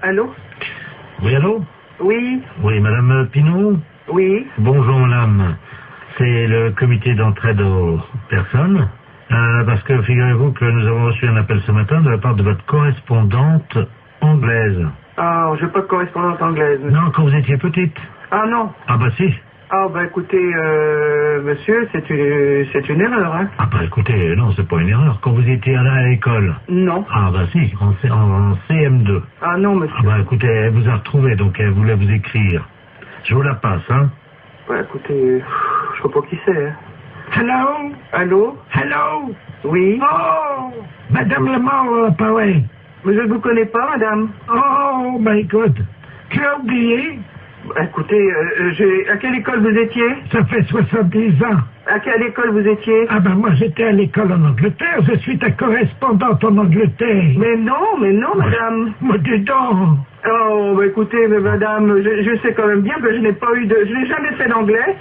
Allô? Oui, allô? Oui, Oui, madame Pinot? oui. Bonjour, madame. C'est le comité d'entraide aux personnes. Parce que figurez-vous que nous avons reçu un appel ce matin de la part de votre correspondante anglaise. Ah, j'ai pas de correspondance anglaise. Non, quand vous étiez petite. Ah non. Ah bah si. Ah bah écoutez, monsieur, c'est une erreur, hein. Ah bah écoutez, non, c'est pas une erreur. Quand vous étiez là à l'école. Non. Ah bah si, en CM2. Ah non, Ah monsieur. bah écoutez, elle vous a retrouvé, donc elle voulait vous écrire. Je vous la passe, hein. Bah écoutez, je sais pas qui c'est, hein. Hello? Allô? Hello? Oui. Oh! Madame Lemort, pareil. Mais je ne vous connais pas, madame. Oh my God. Tu as oublié? Bah, écoutez, à quelle école vous étiez? Ça fait 70 ans. À quelle école vous étiez? Ah ben moi j'étais à l'école en Angleterre, je suis ta correspondante en Angleterre. Mais non, madame. Moi dis donc. Oh, bah écoutez, mais madame, je sais quand même bien que je n'ai jamais fait d'anglais.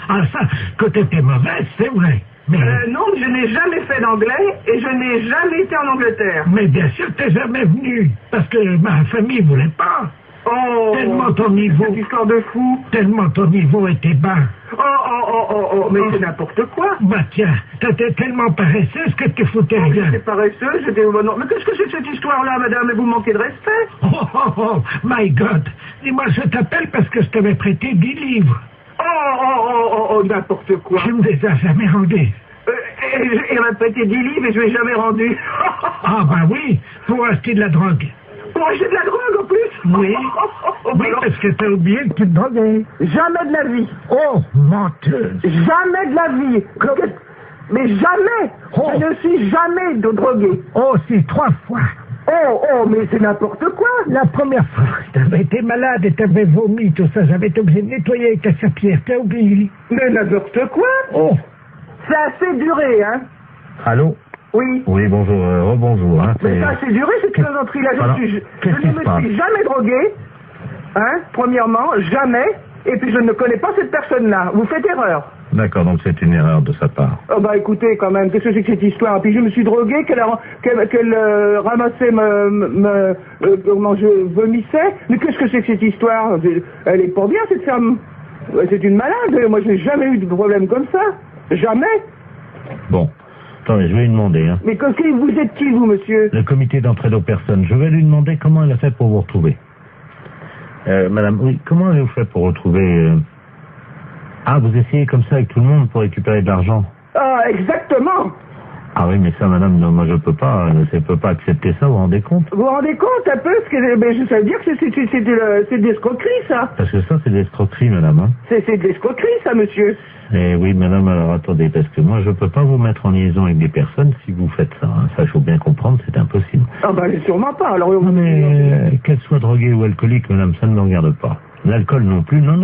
Ah ça, que t'étais mauvaise, c'est vrai. Mais, Non, je n'ai jamais fait d'anglais et je n'ai jamais été en Angleterre. mais bien sûr t'es jamais venu, parce que ma famille voulait pas. Oh, Tellement ton niveau, cette histoire de fou. tellement ton niveau était bas. Mais c'est n'importe quoi. Bah tiens, t'étais tellement paresseuse que tu foutais rien. J'étais paresseuse, j'étais... Non, mais qu'est-ce que c'est que cette histoire-là, madame? Et vous manquez de respect. Oh, my God. Dis-moi, je t'appelle parce que je t'avais prêté 10 livres. N'importe quoi. Tu me les as jamais rendus. Il m'a prêté 10 livres et je ne l'ai jamais rendu. Ah bah oui, pour acheter de la drogue. Pour acheter de la drogue en plus? Oui. Oui, parce que t'as oublié que tu te droguais. Jamais de la vie. Oh, menteuse. Jamais de la vie. Mais jamais. Oh. Je ne suis jamais drogué. Oh, si, 3 fois. Mais c'est n'importe quoi. La première fois, t'avais été malade et t'avais vomi, tout ça, j'avais été obligé de nettoyer avec ta serpillère, t'as oublié. Mais n'importe quoi. Oh. C'est assez duré, hein. Allô? Oui. Oui, bonjour, rebonjour. Hein, Mais ça a assez duré, cette plaisanterie-là. Je ne me suis jamais drogué, hein, premièrement, jamais, et puis je ne connais pas cette personne-là. Vous faites erreur. D'accord, donc c'est une erreur de sa part. Oh bah écoutez, quand même, qu'est-ce que c'est que cette histoire? Puis je me suis drogué, qu'elle ramassait comment je vomissais. Mais qu'est-ce que c'est que cette histoire? Elle est pas bien, cette femme. C'est une malade. Moi, je n'ai jamais eu de problème comme ça. Jamais. Bon. Attendez, je vais lui demander. Hein. Mais vous êtes qui, vous, monsieur? Le comité d'entraide aux personnes. Je vais lui demander comment elle a fait pour vous retrouver. Madame, oui, comment avez-vous fait pour retrouver... Ah, vous essayez comme ça avec tout le monde pour récupérer de l'argent? Ah, exactement. Ah oui, mais ça, madame, non, moi je peux pas accepter ça, vous vous rendez compte? Vous vous rendez compte un peu ça veut dire que c'est de l'escroquerie, ça. Parce que ça, c'est de l'escroquerie, madame. Hein. C'est de l'escroquerie, ça, monsieur. Eh oui, madame, alors attendez, parce que moi je peux pas vous mettre en liaison avec des personnes si vous faites ça. Hein. Ça, il faut bien comprendre, c'est impossible. Ah ben, sûrement pas. Alors, non, mais qu'elle soit droguée ou alcoolique, madame, ça ne me regarde pas. L'alcool non plus, non.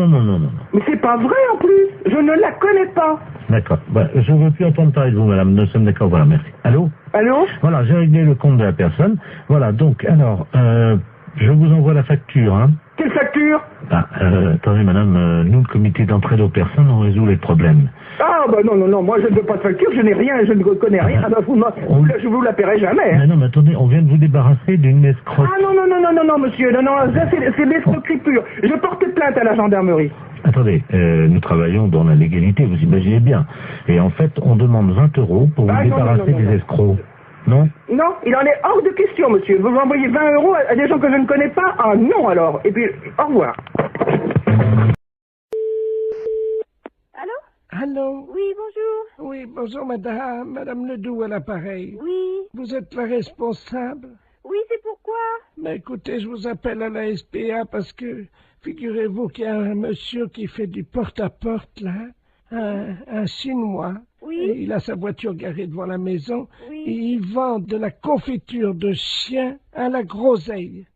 Mais c'est pas vrai, en plus. Je ne la connais pas. D'accord. Bah, je ne veux plus entendre parler de vous, madame. Nous sommes d'accord, voilà, merci. Allô? Allô? Voilà, j'ai réglé le compte de la personne. Voilà, donc, alors, je vous envoie la facture, hein. Quelle facture? Attendez, madame, nous, le comité d'entraide aux personnes, on résout les problèmes. Ah, bah non, moi je ne veux pas de facture, je n'ai rien, je ne connais rien. Je vous la paierai jamais. Hein. Mais non, mais attendez, on vient de vous débarrasser d'une escroque. Ah non, monsieur, non, ça c'est l'escroquerie pure. Je porte plainte à la gendarmerie. Attendez, nous travaillons dans la légalité, vous imaginez bien. Et en fait, on demande 20 € pour vous débarrasser des escrocs. Non? Non, il en est hors de question, monsieur. Vous m'envoyez 20 € à des gens que je ne connais pas? Ah non, alors. Et puis, au revoir. Allô? Allô? Oui, bonjour. Oui, bonjour, madame Ledoux à l'appareil. Oui. Vous êtes la responsable? Oui, c'est pourquoi? Mais écoutez, je vous appelle à la SPA parce que, figurez-vous qu'il y a un monsieur qui fait du porte-à-porte, là, un Chinois. Oui. Et il a sa voiture garée devant la maison. Oui. Et il vend de la confiture de chien à la groseille.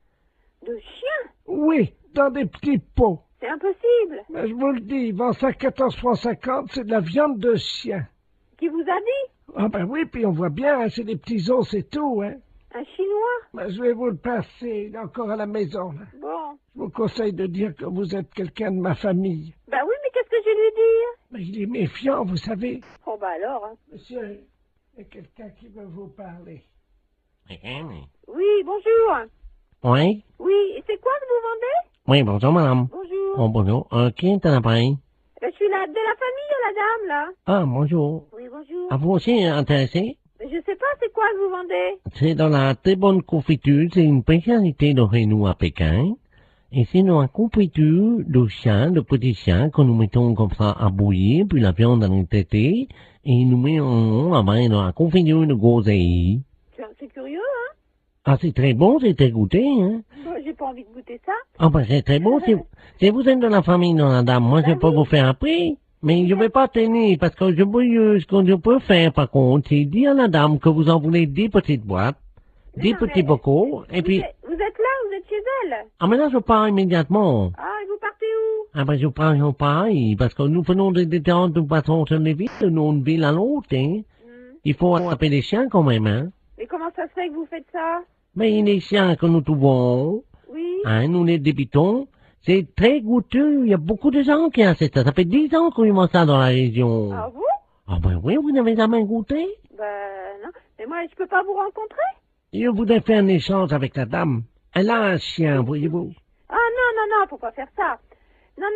De chien? Oui, dans des petits pots. C'est impossible. Mais je vous le dis, il vend ça 14,50 €, c'est de la viande de chien. Qui vous a dit? Ah ben oui, puis on voit bien, hein, c'est des petits os, c'est tout, hein. Un Chinois? Ben, je vais vous le passer, il est encore à la maison, là. Bon. Je vous conseille de dire que vous êtes quelqu'un de ma famille. Ben oui, mais qu'est-ce que je vais lui dire? Mais il est méfiant, vous savez. Oh ben alors, hein. Monsieur, il y a quelqu'un qui veut vous parler. Oui, bonjour. Oui? Oui, Oui, et c'est quoi que vous vendez? Oui, bonjour, madame. Bonjour. Oh, bonjour. Qui est à l'appareil? Je suis de la famille, la dame, là. Ah, bonjour. Oui, bonjour. À vous aussi intéressé? Je sais pas, c'est quoi que vous vendez? C'est dans la très bonne confiture. C'est une spécialité de chez nous à Pékin. Et c'est dans la confiture de chien, de petits chiens, que nous mettons comme ça à bouillir, puis la viande dans les tétés, et nous mettons là-bas dans la confiture de groseille. C'est curieux, hein? Ah, c'est très bon, c'est très goûté, hein? Bon, j'ai pas envie de goûter ça. Ah, ben, c'est très bon, si vous êtes de la famille, non, madame, moi, je peux vous faire un prix. Mais je vais pas tenir, parce que ce que je peux faire, par contre, c'est dire à la dame que vous en voulez 10 petites boîtes, 10 Non, petits mais bocaux, et puis, Vous êtes là, vous êtes chez elle? ah, mais là, je pars immédiatement. Ah, et vous partez où? Ah, ben, je pars, parce que nous faisons des détentes, nous passons sur les villes, d'une ville à l'autre, hein. Il faut appeler les chiens quand même, hein. Mais comment ça se fait que vous faites ça? Mais les chiens que nous trouvons, Oui. hein, nous les débitons, c'est très goûteux. Il y a beaucoup de gens qui ont ça. Ça fait 10 ans qu'on y mange ça dans la région. Ah, vous? Ah ben oui, vous n'avez jamais goûté? Ben, non. Mais moi, je peux pas vous rencontrer? Je voudrais faire un échange avec la dame. Elle a un chien, voyez-vous. Ah, non, faut pas faire ça. Non.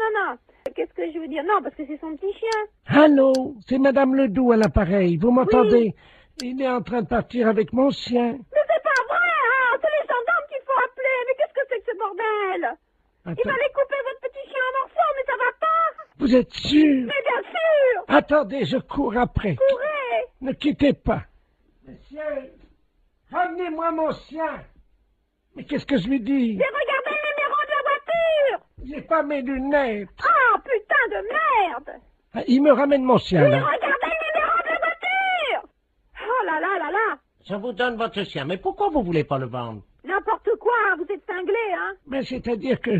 Qu'est-ce que je veux dire? Non, parce que c'est son petit chien. Allô, c'est Madame Ledoux à l'appareil. Vous m'entendez? Il est en train de partir avec mon chien. Mais c'est pas vrai, hein! C'est les gendarmes qu'il faut appeler! Mais qu'est-ce que c'est que ce bordel? Il Attends, fallait couper votre petit chien en morceaux, mais ça va pas! vous êtes sûr? Mais bien sûr! Attendez, je cours après. Courez! Ne quittez pas. Monsieur, ramenez-moi mon chien. Mais qu'est-ce que je lui dis? J'ai regardé le numéro de la voiture! J'ai pas mes lunettes. Ah, putain de merde! Ah, il me ramène mon chien, J'ai là. regardé le numéro de la voiture! Oh là là là là! Je vous donne votre chien, mais pourquoi vous voulez pas le vendre? N'importe quoi, vous êtes cinglé, hein? Mais c'est-à-dire que...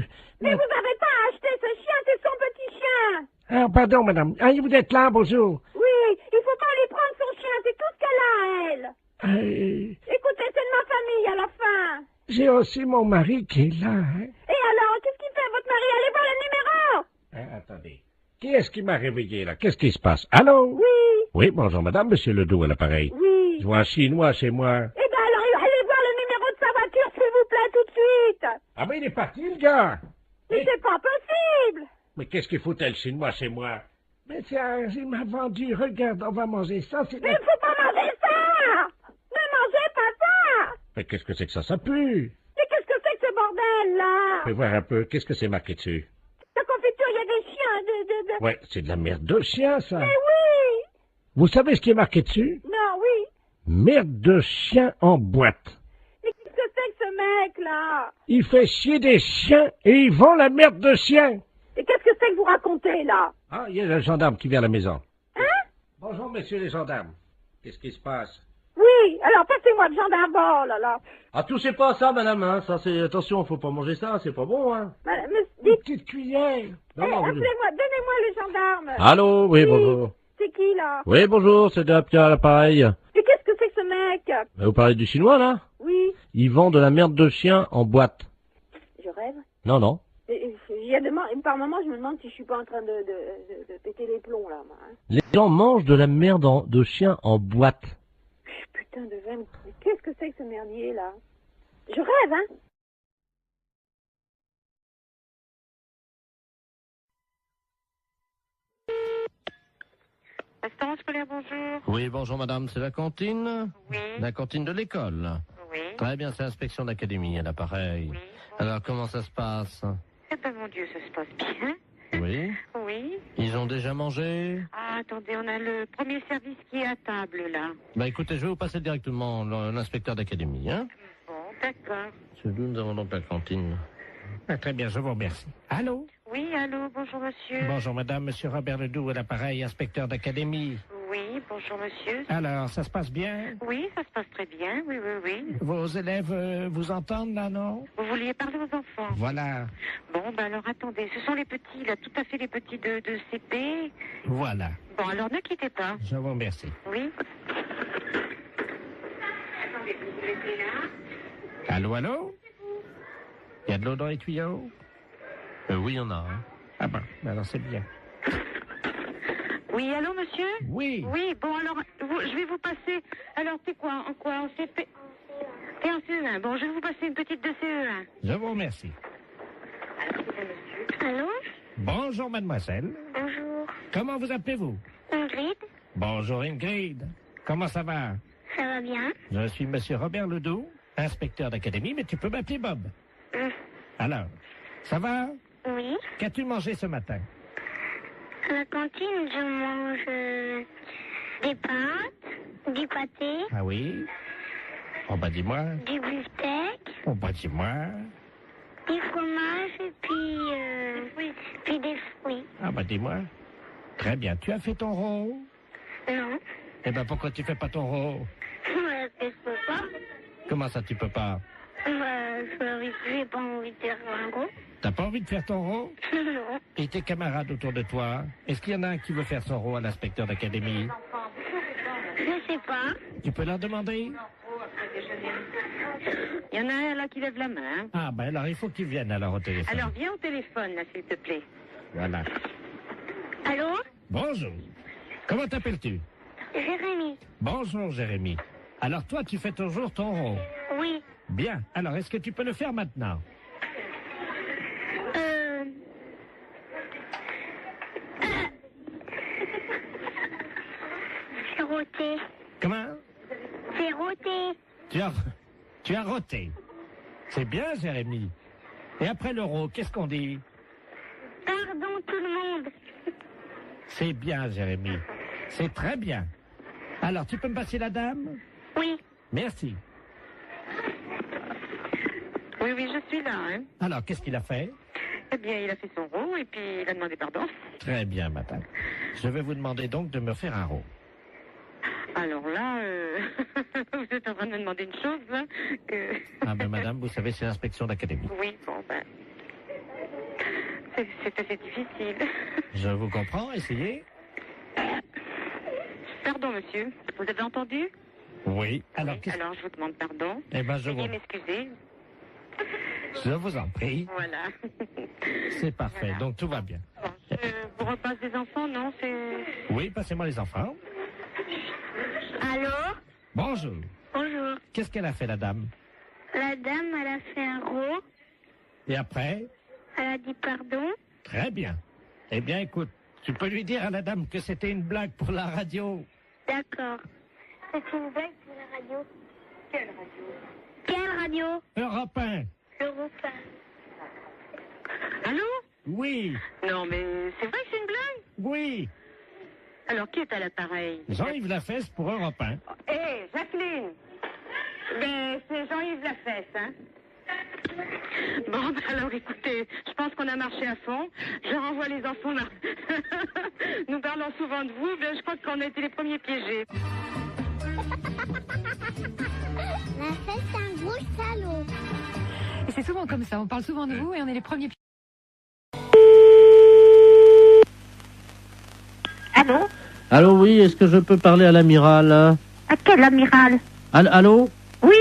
Mais vous n'avez pas acheté ce chien, c'est son petit chien! Ah, pardon, madame. Ah, vous êtes là, bonjour. Oui, il faut pas lui prendre son chien, c'est tout ce qu'elle a, elle! Écoutez, c'est de ma famille à la fin! J'ai aussi mon mari qui est là, hein. Et alors, qu'est-ce qu'il fait, votre mari? Allez voir le numéro! Attendez. Qui est-ce qui m'a réveillé, là? Qu'est-ce qui se passe? Allô? Oui, Oui, bonjour, madame, monsieur Ledoux à l'appareil. oui. Je vois un Chinois chez moi. Eh ben alors, allez voir le numéro de sa voiture, s'il vous plaît, tout de suite! Ah, mais il est parti, le gars. Mais c'est pas possible! Mais qu'est-ce qu'il foutait, le Chinois, chez moi? Mais tiens, il m'a vendu. Regarde, on va manger ça, c'est... Mais il faut pas manger ça! Ne mangez pas ça! Mais qu'est-ce que c'est que ça pue? Mais qu'est-ce que c'est que ce bordel, là? Fais voir un peu, qu'est-ce que c'est marqué dessus? La confiture, il y a des chiens, Ouais, c'est de la merde de chien, ça. Mais oui! Vous savez ce qui est marqué dessus? Non, oui. Merde de chien en boîte. Mais qu'est-ce que c'est que ce mec-là? Il fait chier des chiens et il vend la merde de chien. Et qu'est-ce que c'est que vous racontez, là? Ah, il y a le gendarme qui vient à la maison. Hein? Bonjour, messieurs les gendarmes. Qu'est-ce qui se passe? Oui, alors passez-moi le gendarme, oh là là. Ah, touchez pas à ça, madame, hein. Ça, c'est... Attention, faut pas manger ça, c'est pas bon, hein. Madame, Une dites, petite cuillère. Non, non, vous- appelez-moi, donnez-moi le gendarme. Allô, oui, bonjour. C'est qui, là? Oui, bonjour, c'est Pierre à l'appareil. Et qu'est-ce que c'est que ce mec? Vous parlez du chinois, là? Oui, Ils vendent de la merde de chien en boîte. je rêve. Non, non. Par moment, je me demande si je suis pas en train de péter les plombs, là, moi. Hein. Les gens mangent de la merde de chien en boîte. Putain de veine. Mais qu'est-ce que c'est que ce merdier, là? Je rêve, hein? Restaurant scolaire, bonjour. Oui, bonjour madame, c'est la cantine? Oui. La cantine de l'école. Oui. Très bien, c'est l'inspection d'académie à l'appareil. Oui. Alors, comment ça se passe? Eh ben, mon Dieu, ça se passe bien. Oui. Oui. Ils ont déjà mangé? Ah, attendez, on a le premier service qui est à table, là. Bah écoutez, je vais vous passer directement l'inspecteur d'académie, hein? Bon, d'accord. C'est d'où nous avons donc la cantine. Ah, très bien, je vous remercie. Allô? Oui, allô, bonjour, monsieur. Bonjour madame, monsieur Robert Ledoux à l'appareil, inspecteur d'académie. Oui, bonjour, monsieur. Alors, ça se passe bien? Oui, ça se passe très bien, oui, oui, oui. Vos élèves vous entendent là, non? Vous vouliez parler aux enfants? Voilà, Bon, ben alors, attendez, ce sont les petits, là, tout à fait les petits de CP. voilà. Bon, alors, ne quittez pas. Je vous remercie. Oui. Attendez, vous vous mettez là. Allô, allô? Il y a de l'eau dans les tuyaux? Oui, il y en a. Hein. Ah ben, alors c'est bien. Oui, allô, monsieur? Oui. Oui, bon, alors, je vais vous passer. Alors, t'es quoi? En quoi? En CP? Et en CE1. Bon, je vais vous passer une petite de CE1. Je vous remercie. Allô? Bonjour, mademoiselle. Bonjour. Comment vous appelez-vous? Ingrid? Bonjour, Ingrid. Comment ça va? Ça va bien? Je suis monsieur Robert Ledoux, inspecteur d'académie, mais tu peux m'appeler Bob. Alors, ça va? Oui. Qu'as-tu mangé ce matin? À la cantine, je mange des pâtes, du pâté, Ah oui? Oh, bah dis-moi. du beefsteak, Oh, bah dis-moi. du fromage et puis des fruits. Ah, bah dis-moi. Très bien. Tu as fait ton rôle? Non. Eh ben, pourquoi tu fais pas ton rôle? Je peux pas. Comment ça, tu peux pas? J'ai pas envie de faire un gros. T'as pas envie de faire ton rôle? Non. Et tes camarades autour de toi? Est-ce qu'il y en a un qui veut faire son rôle à l'inspecteur d'académie? Je sais pas. Tu peux leur demander? Il y en a un là qui lève la main. Ah, ben alors, il faut qu'ils viennent alors au téléphone. Alors viens au téléphone là, s'il te plaît. Voilà. Allô? Bonjour. Comment t'appelles-tu? Jérémy. Bonjour, Jérémy. Alors, toi, tu fais toujours ton rôle. Oui. Bien. Alors, est-ce que tu peux le faire maintenant? C'est roté. Comment? C'est roté. Tu as roté. C'est bien, Jérémy. Et après l'euro, qu'est-ce qu'on dit? Pardon tout le monde. C'est bien, Jérémy. C'est très bien. Alors, tu peux me passer la dame? Oui. Merci. Oui, je suis là. Hein. Alors, qu'est-ce qu'il a fait? Eh bien, il a fait son rôle et puis il a demandé pardon. Très bien, madame. Je vais vous demander donc de me faire un rôle. Alors là, vous êtes en train de me demander une chose, là. Ah, mais madame, vous savez, c'est l'inspection d'académie. Oui, bon, ben... C'est assez difficile. Je vous comprends, essayez. Pardon, monsieur. Vous avez entendu? Oui. Alors, Oui, alors je vous demande pardon. Eh ben, je Veuillez m'excuser. vous en prie. Voilà. C'est parfait, Voilà. donc tout va bien. Bon, je vous repasse des enfants, non? C'est... Oui, passez-moi les enfants. Allô? Bonjour. Bonjour. Qu'est-ce qu'elle a fait, la dame? La dame, elle a fait un rot. Et après? Elle a dit pardon. Très bien. Eh bien, écoute, tu peux lui dire à la dame que c'était une blague pour la radio. D'accord. C'est une blague pour la radio. Quelle radio? Quelle radio? Europe 1. Europe 1. Allô? Oui. Non, mais c'est vrai que c'est une blague? Oui. Alors, qui est à l'appareil? Jean-Yves Lafesse pour Europe 1. Hé, Jacqueline! Ben, c'est Jean-Yves Lafesse, hein? Bon, ben alors écoutez, je pense qu'on a marché à fond. Je renvoie les enfants là. Nous parlons souvent de vous, mais je crois qu'on a été les premiers piégés. Lafesse, c'est un gros salaud. Et c'est souvent comme ça, on parle souvent de vous et on est les premiers. Allô? Allô, oui, est-ce que je peux parler à l'amiral? À quel amiral? Allô? Oui?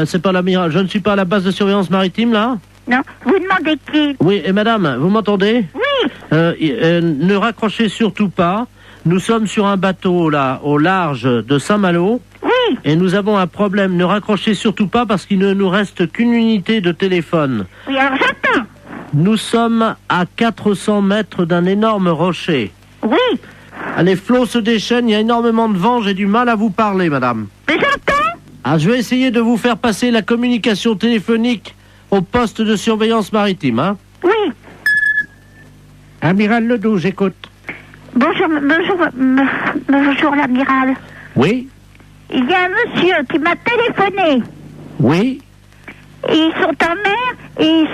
C'est pas l'amiral, je ne suis pas à la base de surveillance maritime, là? Non, vous demandez qui? Oui, et madame, vous m'entendez? Oui! Ne raccrochez surtout pas. Nous sommes sur un bateau, là, au large de Saint-Malo. Oui! Et nous avons un problème. Ne raccrochez surtout pas parce qu'il ne nous reste qu'une unité de téléphone. Oui, alors j'entends! Nous sommes à 400 mètres d'un énorme rocher. Oui! Les flots se déchaînent, il y a énormément de vent, j'ai du mal à vous parler, madame. Mais j'entends! Ah, je vais essayer de vous faire passer la communication téléphonique au poste de surveillance maritime, hein? Oui! Amiral Ledoux, j'écoute. Bonjour l'amiral. Oui? Il y a un monsieur qui m'a téléphoné. Oui? Et ils sont en mer et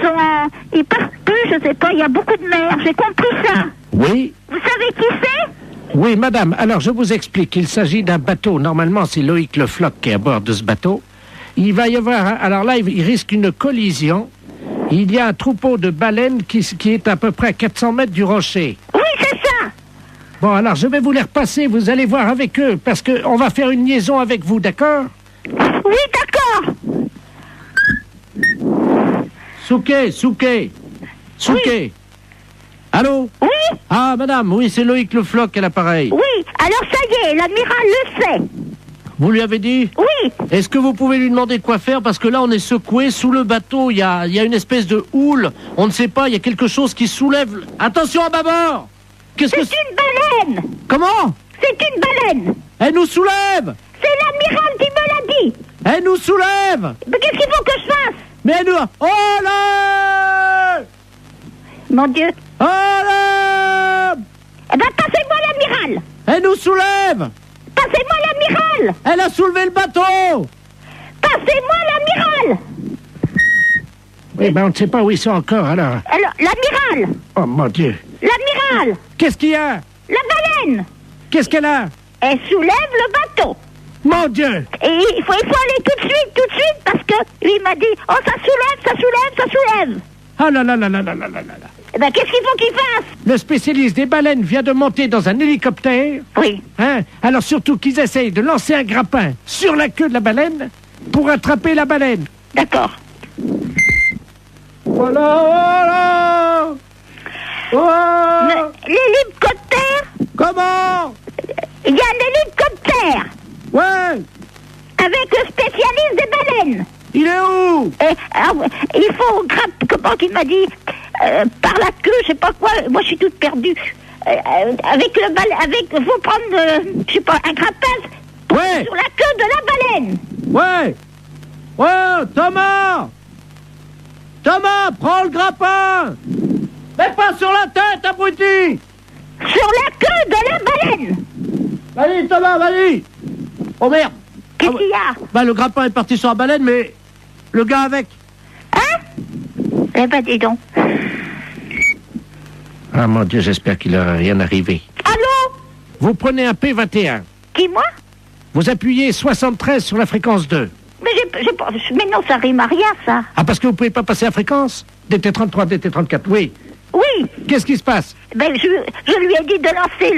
ils peuvent plus, je sais pas, il y a beaucoup de mer, j'ai compris ça. Oui? Vous savez qui c'est? Oui, madame, alors je vous explique. Il s'agit d'un bateau. Normalement, c'est Loïc Le Floch qui est à bord de ce bateau. Il va y avoir... Alors là, il risque une collision. Il y a un troupeau de baleines qui est à peu près à 400 mètres du rocher. Oui, c'est ça. Bon, alors je vais vous les repasser. Vous allez voir avec eux, parce qu'on va faire une liaison avec vous, d'accord? Oui, d'accord. Souquet. Oui. Allô? Oui? Ah, madame, oui, c'est Loïc Le Floch à l'appareil. Oui, alors ça y est, l'amiral le sait. Vous lui avez dit? Oui. Est-ce que vous pouvez lui demander quoi faire? Parce que là, on est secoué sous le bateau. Il y a une espèce de houle. On ne sait pas, il y a quelque chose qui soulève. Attention à bâbord! Qu'est-ce que C'est une baleine. Comment? C'est une baleine. Elle nous soulève! C'est l'amiral qui me l'a dit. Elle nous soulève! Mais qu'est-ce qu'il faut que je fasse? Mais elle nous... Oh là! Mon Dieu. Oh là! Eh ben, passez-moi l'amiral. Elle nous soulève! Passez-moi l'amiral. Elle a soulevé le bateau! Passez-moi l'amiral. Oui, ben on ne sait pas où ils sont encore, alors. Alors, l'amiral. Oh, mon Dieu. L'amiral. Qu'est-ce qu'il y a? La baleine. Qu'est-ce qu'elle a? Elle soulève le bateau. Mon Dieu! Et il faut aller tout de suite, parce que lui m'a dit, oh, ça soulève. Ah là là là là là là là là. Eh ben, qu'est-ce qu'il faut qu'il fasse? Le spécialiste des baleines vient de monter dans un hélicoptère. Oui. Hein? Alors surtout qu'ils essayent de lancer un grappin sur la queue de la baleine pour attraper la baleine. D'accord. Voilà! Oh! L'hélicoptère? Comment? Il y a un hélicoptère Ouais! avec le spécialiste des baleines. Il est où? Et, il faut comment qu'il m'a dit, par la queue, je sais pas quoi, moi je suis toute perdue. Avec le faut prendre, je sais pas, un grappin Ouais! sur la queue de la baleine. Ouais! Ouais! Thomas! Thomas, prends le grappin! Mais pas sur la tête, abruti! Sur la queue de la baleine. Vas-y, Thomas, vas-y! Oh merde! Qu'est-ce qu'il y a? Bah, le grappin est parti sur la baleine, mais le gars avec. Hein? Eh ben, dis donc. Ah mon Dieu, j'espère qu'il n'aura rien arrivé. Allô? Vous prenez un P21. Qui, moi? Vous appuyez 73 sur la fréquence 2. Mais mais non, ça rime à rien, ça. Ah, parce que vous pouvez pas passer la fréquence? DT33, DT34, oui. Oui. Qu'est-ce qui se passe? Ben, je lui ai dit de lancer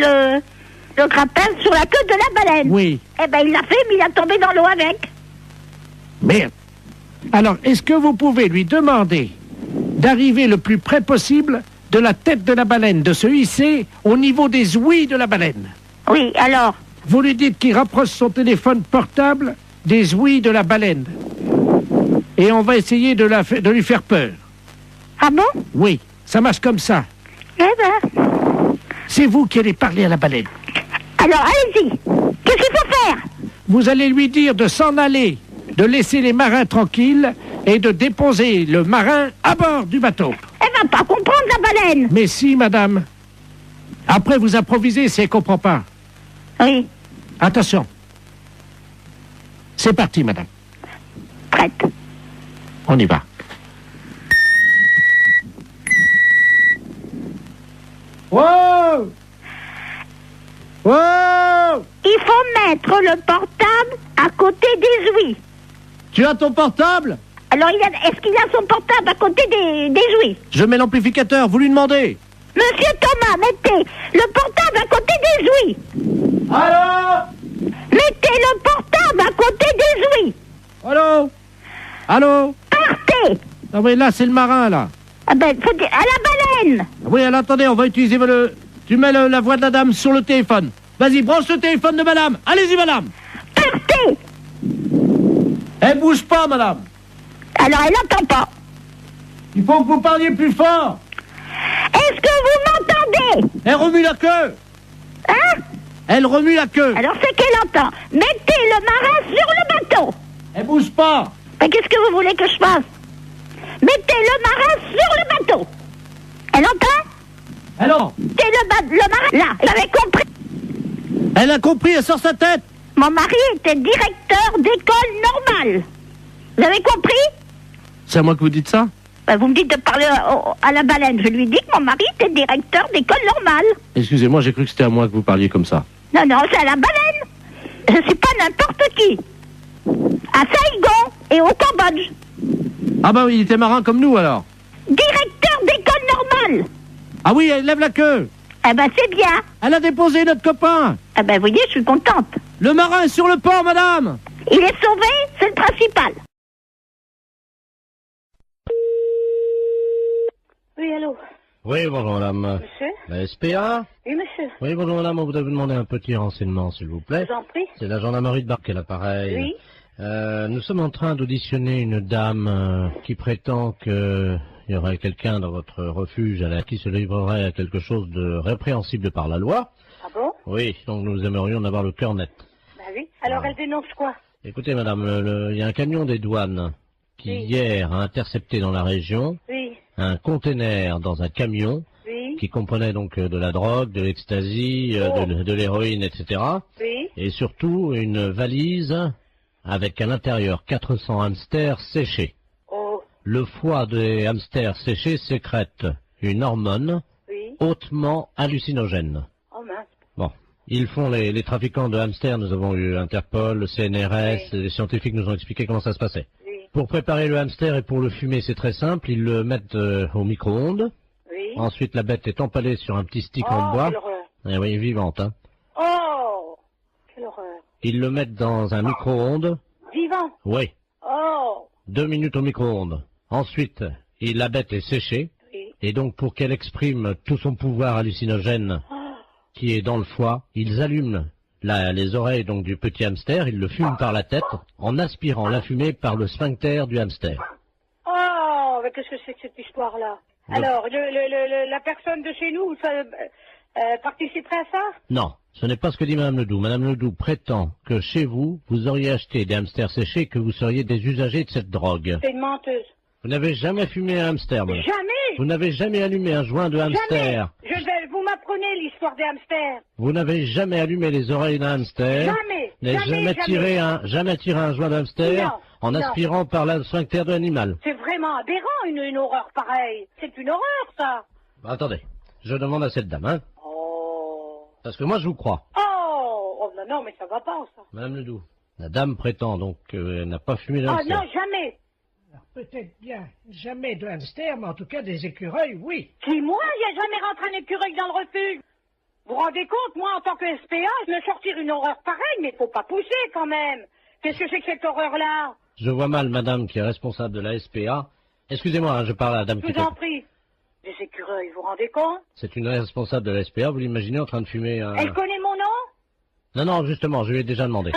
le grappin sur la queue de la baleine. Oui. Eh ben, il l'a fait, mais il a tombé dans l'eau avec. Merde. Alors, est-ce que vous pouvez lui demander d'arriver le plus près possible de la tête de la baleine, de se hisser au niveau des ouïes de la baleine? Oui, alors? Vous lui dites qu'il rapproche son téléphone portable des ouïes de la baleine. Et on va essayer de lui faire peur. Ah bon? Oui, ça marche comme ça. Eh ben... C'est vous qui allez parler à la baleine. Alors, allez-y. Qu'est-ce qu'il faut faire? Vous allez lui dire de s'en aller, de laisser les marins tranquilles et de déposer le marin à bord du bateau. Elle va pas comprendre, la baleine. Mais si, madame. Après, vous improvisez si elle comprend pas. Oui. Attention. C'est parti, madame. Prête. On y va. Wow! Wow! Il faut mettre le portable à côté des ouïes. Tu as ton portable? Alors, est-ce qu'il a son portable à côté des ouïes? Je mets l'amplificateur, vous lui demandez. Monsieur Thomas, mettez le portable à côté des ouïes. Allô? Mettez le portable à côté des ouïes. Allô? Allô? Partez. Ah oui, là, c'est le marin, là. Ah ben, faut dire, à la baleine. Oui, alors attendez, on va utiliser Tu mets la voix de la dame sur le téléphone. Vas-y, branche le téléphone de madame. Allez-y, madame. Partez. Elle bouge pas, madame. Alors, elle n'entend pas. Il faut que vous parliez plus fort. Est-ce que vous m'entendez? Elle remue la queue. Hein? Elle remue la queue. Alors, c'est qu'elle entend. Mettez le marin sur le bateau. Elle bouge pas. Mais qu'est-ce que vous voulez que je fasse? Mettez le marin sur le bateau. Elle entend? Alors? Mettez le marin là. Vous avez compris? Elle a compris, elle sort sa tête. Mon mari était directeur d'école normale. Vous avez compris? C'est à moi que vous dites ça? Ben, vous me dites de parler à la baleine. Je lui dis que mon mari était directeur d'école normale. Excusez-moi, j'ai cru que c'était à moi que vous parliez comme ça. Non, non, c'est à la baleine. Je suis pas n'importe qui. À Saigon et au Cambodge. Ah bah oui, il était marin comme nous alors. Directeur d'école normale. Ah oui, elle lève la queue. Eh ben, c'est bien. Elle a déposé notre copain. Eh ben, vous voyez, je suis contente. Le marin est sur le port, madame. Il est sauvé, c'est le principal. Oui, allô? Oui, bonjour madame. Monsieur? La SPA? Oui, monsieur. Oui, bonjour madame, on voudrait vous demander un petit renseignement, s'il vous plaît. Je vous en prie. C'est la gendarmerie de Barque, l'appareil. Oui. Nous sommes en train d'auditionner une dame qui prétend qu'il y aurait quelqu'un dans votre refuge qui se livrerait à quelque chose de répréhensible par la loi. Ah bon? Oui, donc nous aimerions en avoir le cœur net. Bah oui. Alors Ah. elle dénonce quoi? Écoutez madame, il y a un camion des douanes qui Oui. hier a intercepté dans la région Oui. un conteneur dans un camion Oui. qui comprenait donc de la drogue, de l'ecstasy, Oh. de l'héroïne, etc. Oui. Et surtout une valise avec à l'intérieur 400 hamsters séchés. Oh. Le foie des hamsters séchés sécrète une hormone Oui. hautement hallucinogène. Oh mince. Bon, ils font les trafiquants de hamsters, nous avons eu Interpol, le CNRS, Oui. les scientifiques nous ont expliqué comment ça se passait. Oui. Pour préparer le hamster et pour le fumer, c'est très simple, ils le mettent au micro-ondes. Oui. Ensuite, la bête est empalée sur un petit stick en Oh, bois. quelle horreur. Eh oui, vivante, hein. Oh. Quelle horreur. Ils le mettent dans un micro-ondes. Vivant. Oui, Oh. 2 minutes au micro-ondes. Ensuite, la bête est séchée. Oui. Et donc, pour qu'elle exprime tout son pouvoir hallucinogène Oh. qui est dans le foie, ils allument les oreilles donc du petit hamster, ils le fument par la tête en aspirant la fumée par le sphincter du hamster. Oh. Mais qu'est-ce que c'est que cette histoire-là? Le- Alors, la personne de chez nous, ça, participerait à ça? Non, ce n'est pas ce que dit Madame Ledoux. Madame Ledoux prétend que chez vous, vous auriez acheté des hamsters séchés et que vous seriez des usagers de cette drogue. C'est une menteuse. Vous n'avez jamais fumé un hamster, madame. Jamais. Vous n'avez jamais allumé un joint de hamster. Vous m'apprenez l'histoire des hamsters. Vous n'avez jamais allumé les oreilles d'un hamster. Jamais. N'avez jamais tiré un joint de hamster Non, en non. aspirant par le sphincter de l'animal. C'est vraiment aberrant, une horreur pareille. C'est une horreur, ça. Bah, attendez, je demande à cette dame, hein. Oh. Parce que moi, je vous crois. Oh, non, non, mais ça va pas, ça. Madame Ledoux. La dame prétend donc qu'elle n'a pas fumé le Ah hamster. non, jamais. Peut-être bien jamais de hamster, mais en tout cas des écureuils, oui. Qui, moi, il n'y a jamais rentré un écureuil dans le refuge. Vous vous rendez compte, moi, en tant que SPA, je me sortir une horreur pareille, mais faut pas pousser, quand même. Qu'est-ce que c'est que cette horreur-là? Je vois mal madame qui est responsable de la SPA. Excusez-moi, hein, je parle à la dame Je qui vous en est... prie. Des écureuils, vous vous rendez compte? C'est une responsable de la SPA, vous l'imaginez en train de fumer un... Elle connaît mon nom? Non, non, justement, je lui ai déjà demandé.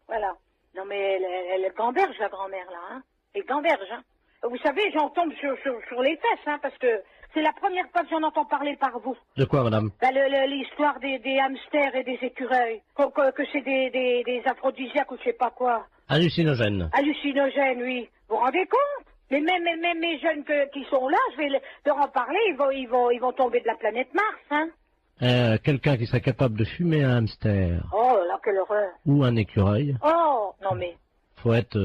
Voilà. Non, mais elle gamberge, la grand-mère, là, hein. Elle gamberge, hein. Vous savez, j'en tombe sur les fesses, hein, parce que c'est la première fois que j'en entends parler par vous. De quoi, madame? Ben, l'histoire des hamsters et des écureuils. Que c'est des aphrodisiaques ou je sais pas quoi. Hallucinogène. Hallucinogènes, oui. Vous vous rendez compte? Mais même mes jeunes qui sont là, je vais leur en parler, ils vont tomber de la planète Mars, hein. Quelqu'un qui serait capable de fumer un hamster Oh là, quelle horreur. ou un écureuil, Oh, non mais, faut être...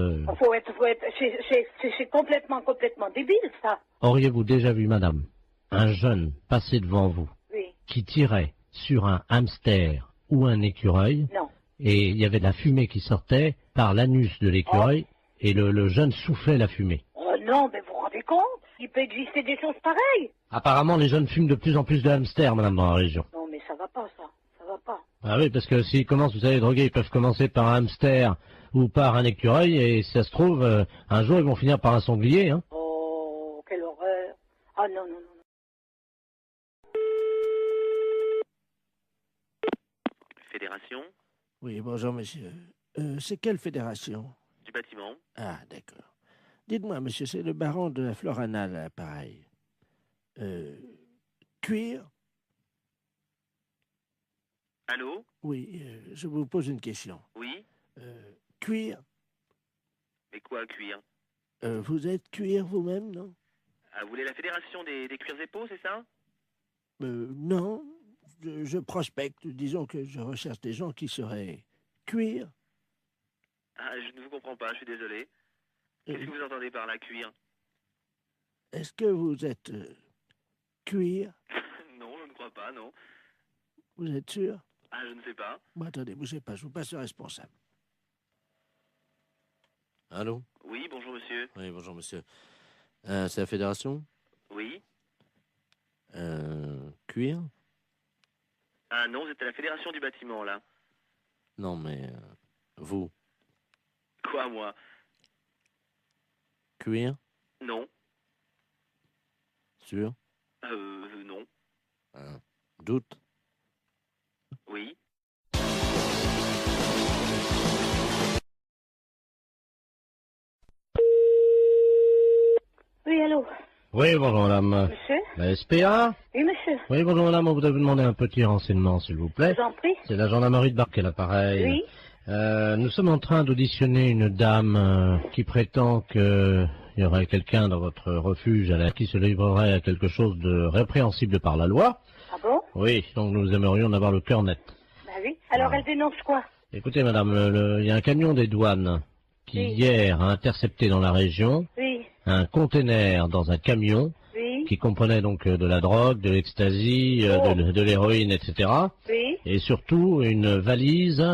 c'est complètement débile, ça. Auriez-vous déjà vu, madame, un jeune passer devant vous Oui. qui tirait sur un hamster ou un écureuil Non. et il y avait de la fumée qui sortait par l'anus de l'écureuil et le jeune soufflait la fumée? Oh non, mais vous vous rendez compte? Il peut exister des choses pareilles. Apparemment, les jeunes fument de plus en plus de hamsters, madame, dans la région. Non, mais ça va pas, ça. Ça va pas. Ah oui, parce que s'ils commencent, vous savez, droguer, ils peuvent commencer par un hamster ou par un écureuil, et si ça se trouve, un jour, ils vont finir par un sanglier, hein. Oh, quelle horreur. Ah non, non, non. Fédération Oui, bonjour, monsieur. C'est quelle fédération? du bâtiment. Ah, d'accord. Dites-moi, monsieur, c'est le baron de la Floranale, à l'appareil. Cuir? Allô? Oui, je vous pose une question. Oui? Cuir? Mais quoi, cuir? Vous êtes cuir vous-même, non? Ah, vous voulez la fédération des cuirs et peaux, c'est ça? Non. Je prospecte. Disons que je recherche des gens qui seraient cuir. Ah, je ne vous comprends pas, je suis désolé. Qu'est-ce que vous entendez par là, cuir? Est-ce que vous êtes cuir? Non, je ne crois pas, non. Vous êtes sûr? Ah, je ne sais pas. Bon, attendez, bougez pas, je vous passe le responsable. Allô? Oui, bonjour monsieur. Oui, bonjour monsieur. C'est la fédération? Oui? Cuir? Ah non, vous êtes à la fédération du bâtiment, là. Non, mais vous, Quoi, moi? cuir? Non. Sûr? doute. Oui. Oui, allô. Oui, bonjour madame. Monsieur? La SPA? Oui, monsieur. Oui, bonjour madame, on voudrait vous demander un petit renseignement, s'il vous plaît. Je vous en prie. C'est la gendarmerie de Barquet, l'appareil. Oui. Nous sommes en train d'auditionner une dame qui prétend qu'il y aurait quelqu'un dans votre refuge qui se livrerait à quelque chose de répréhensible par la loi. Ah bon? Oui, donc nous aimerions en avoir le cœur net. Bah oui. Alors elle dénonce quoi? Écoutez madame, il y a un camion des douanes qui Oui. hier a intercepté dans la région Oui. un conteneur dans un camion Oui. qui comprenait donc de la drogue, de l'ecstasy, de l'héroïne, etc. Oui. Et surtout une valise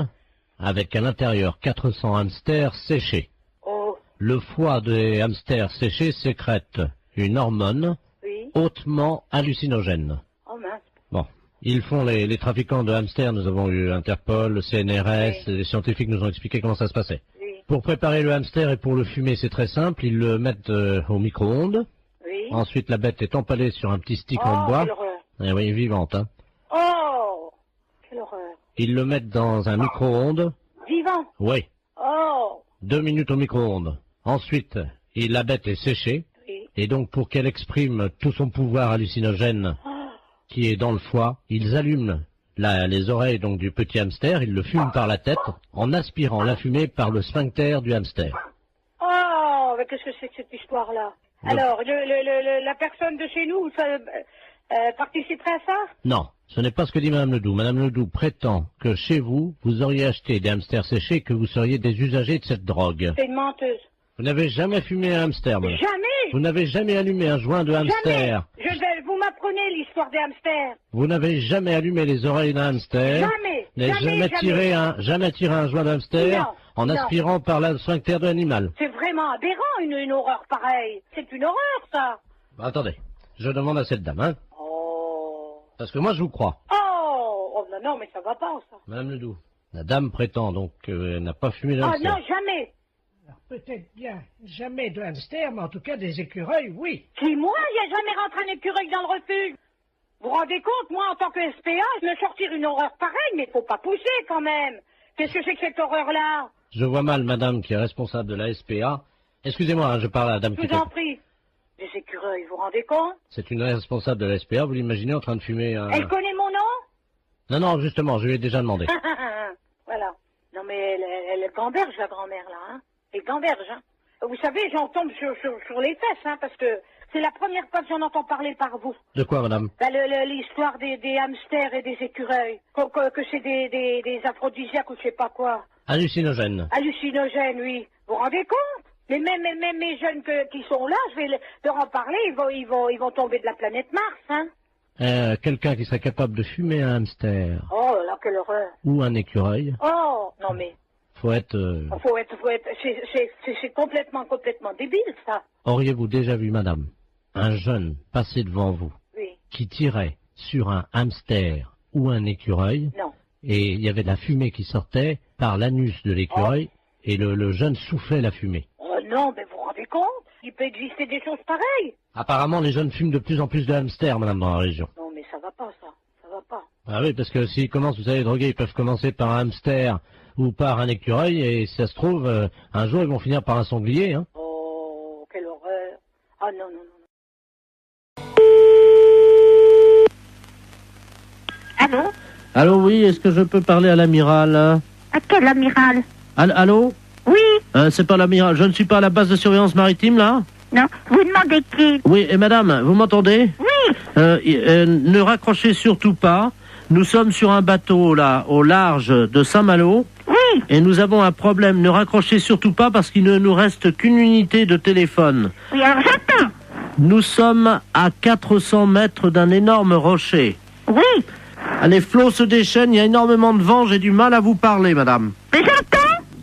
avec à l'intérieur 400 hamsters séchés. Oh. Le foie des hamsters séchés sécrète une hormone Oui. hautement hallucinogène. Oh mince. Bon, ils font les trafiquants de hamsters, nous avons eu Interpol, le CNRS, Oui. les scientifiques nous ont expliqué comment ça se passait. Oui. Pour préparer le hamster et pour le fumer, c'est très simple, ils le mettent au micro-ondes. Oui. Ensuite, la bête est empalée sur un petit stick en Oh, bois. quelle horreur. Eh oui, vivante, hein. Oh. Quelle horreur. Ils le mettent dans un micro-ondes. Vivant. Oui, Oh. 2 minutes au micro-ondes. Ensuite, la bête est séchée. Oui. Et donc, pour qu'elle exprime tout son pouvoir hallucinogène Oh. qui est dans le foie, ils allument les oreilles donc du petit hamster, ils le fument par la tête en aspirant la fumée par le sphincter du hamster. Oh. Mais qu'est-ce que c'est que cette histoire-là? Alors, la personne de chez nous, ça, participerait à ça? Non, ce n'est pas ce que dit Madame Ledoux. Madame Ledoux prétend que chez vous, vous auriez acheté des hamsters séchés et que vous seriez des usagers de cette drogue. C'est une menteuse. Vous n'avez jamais fumé un hamster, madame. Jamais. Vous n'avez jamais allumé un joint de hamster. Vous m'apprenez l'histoire des hamsters. Vous n'avez jamais allumé les oreilles d'un hamster. Jamais. Vous n'avez jamais tiré un joint d'hamster Non, en non. aspirant par la sphincter de l'animal. C'est vraiment aberrant, une horreur pareille. C'est une horreur, ça. Bah, attendez, je demande à cette dame, hein. Oh. Parce que moi, je vous crois. Oh, non, non, mais ça va pas, ça. Madame Ledoux, la dame prétend donc qu'elle n'a pas fumé de Ah hamster. non, jamais. Peut-être bien jamais de hamster, mais en tout cas des écureuils, oui. C'est moi, il n'y a jamais rentré un écureuil dans le refuge. Vous vous rendez compte, moi, en tant que SPA, je me sortir une horreur pareille, mais faut pas pousser, quand même. Qu'est-ce que c'est que cette horreur-là? Je vois mal madame qui est responsable de la SPA. Excusez-moi, hein, je parle à la dame Je qui vous en fait... prie. Des écureuils, vous vous rendez compte? C'est une responsable de la SPA, vous l'imaginez en train de fumer un... Elle connaît mon nom? Non, non, justement, je lui ai déjà demandé. Voilà. Non, mais elle gamberge, la grand-mère, là, hein. Elle gamberge, hein. Vous savez, j'en tombe sur les fesses, hein, parce que c'est la première fois que j'en entends parler par vous. De quoi, madame? Bah, l'histoire des hamsters et des écureuils. Que c'est des aphrodisiaques ou je sais pas quoi. Hallucinogène. Hallucinogènes, oui. Vous vous rendez compte? Mais même mes jeunes qui sont là, je vais leur en parler, ils vont tomber de la planète Mars, hein. Quelqu'un qui serait capable de fumer un hamster Oh là, quelle horreur. ou un écureuil, Oh, non mais, faut être... c'est complètement débile, ça. Auriez-vous déjà vu, madame, un jeune passer devant vous Oui. qui tirait sur un hamster ou un écureuil Non. et il y avait de la fumée qui sortait par l'anus de l'écureuil et le jeune soufflait la fumée? Oh non, mais vous vous rendez compte? Il peut exister des choses pareilles. Apparemment, les jeunes fument de plus en plus de hamsters, madame, dans la région. Non, mais ça va pas, ça. Ça va pas. Ah oui, parce que s'ils commencent, vous savez, droguer, ils peuvent commencer par un hamster ou par un écureuil, et si ça se trouve, un jour, ils vont finir par un sanglier, hein. Oh, quelle horreur. Ah non, non, non. Allô? Allô, oui, est-ce que je peux parler à l'amiral? À quel amiral? Allô? Oui? C'est pas l'amiral, je ne suis pas à la base de surveillance maritime, là? Non? Vous demandez qui? Oui, et madame, vous m'entendez? Oui! Ne raccrochez surtout pas. Nous sommes sur un bateau, là, au large de Saint-Malo. Oui! Et nous avons un problème. Ne raccrochez surtout pas parce qu'il ne nous reste qu'une unité de téléphone. Oui, alors j'attends! Nous sommes à 400 mètres d'un énorme rocher. Oui! Les flots se déchaînent, il y a énormément de vent, j'ai du mal à vous parler, madame. Mais j'entends!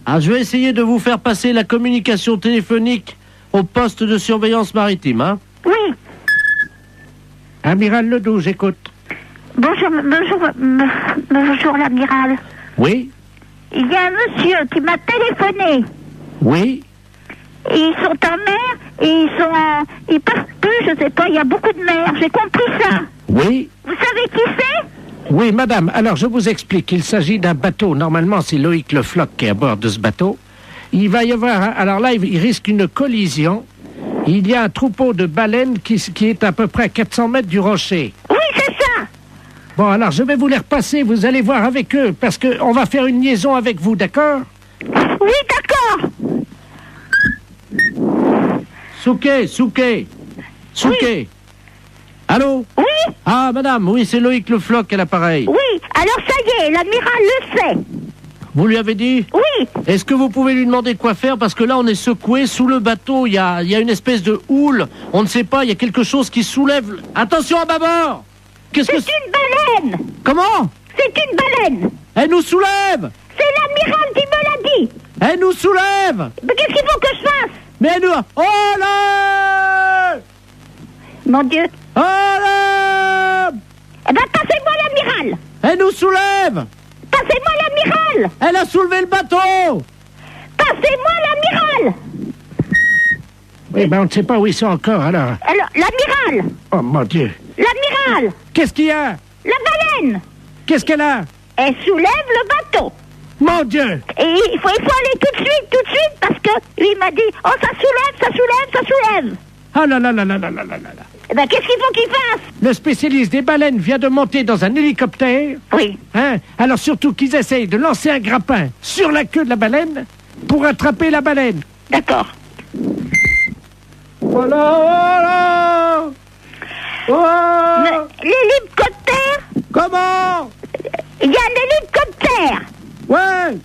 Ah, je vais essayer de vous faire passer la communication téléphonique au poste de surveillance maritime, hein? Oui! Amiral Ledoux, j'écoute. Bonjour l'amiral. Oui? Il y a un monsieur qui m'a téléphoné. Oui? Et ils sont en mer et ils peuvent plus, je sais pas, il y a beaucoup de mer, j'ai compris ça. Oui? Vous savez qui c'est? Oui, madame, alors je vous explique. Il s'agit d'un bateau. Normalement, c'est Loïc Le Floch qui est à bord de ce bateau. Il va y avoir... Alors là, il risque une collision. Il y a un troupeau de baleines qui est à peu près à 400 mètres du rocher. Oui, c'est ça. Bon, alors je vais vous les repasser. Vous allez voir avec eux, parce qu'on va faire une liaison avec vous, d'accord? Oui, d'accord. Souquet. Oui. Allô? Oui. Ah, madame, oui, c'est Loïc Le Floch à l'appareil. Oui, alors ça y est, l'amiral le sait. Vous lui avez dit? Oui. Est-ce que vous pouvez lui demander quoi faire? Parce que là, on est secoué sous le bateau. Il y a une espèce de houle. On ne sait pas, il y a quelque chose qui soulève. Attention à bâbord! C'est une baleine. Comment? C'est une baleine. Elle nous soulève! C'est l'amiral qui me l'a dit. Elle nous soulève! Mais qu'est-ce qu'il faut que je fasse? Mais elle nous... Oh là! Mon Dieu. Oh là! Eh ben, passez-moi l'amiral. Elle nous soulève! Passez-moi l'amiral. Elle a soulevé le bateau! Passez-moi l'amiral. Oui, ben on ne sait pas où ils sont encore, alors. Alors, l'amiral. Oh, mon Dieu. L'amiral. Qu'est-ce qu'il y a? La baleine. Qu'est-ce qu'elle a? Elle soulève le bateau. Mon Dieu! Et il faut aller tout de suite, parce que lui m'a dit, oh, ça soulève. Ah là là là là là là là là. Eh ben, qu'est-ce qu'il faut qu'il fasse? Le spécialiste des baleines vient de monter dans un hélicoptère. Oui. Hein? Alors surtout qu'ils essayent de lancer un grappin sur la queue de la baleine pour attraper la baleine. D'accord. Voilà! Oh! L'hélicoptère? Comment? Il y a un hélicoptère Ouais!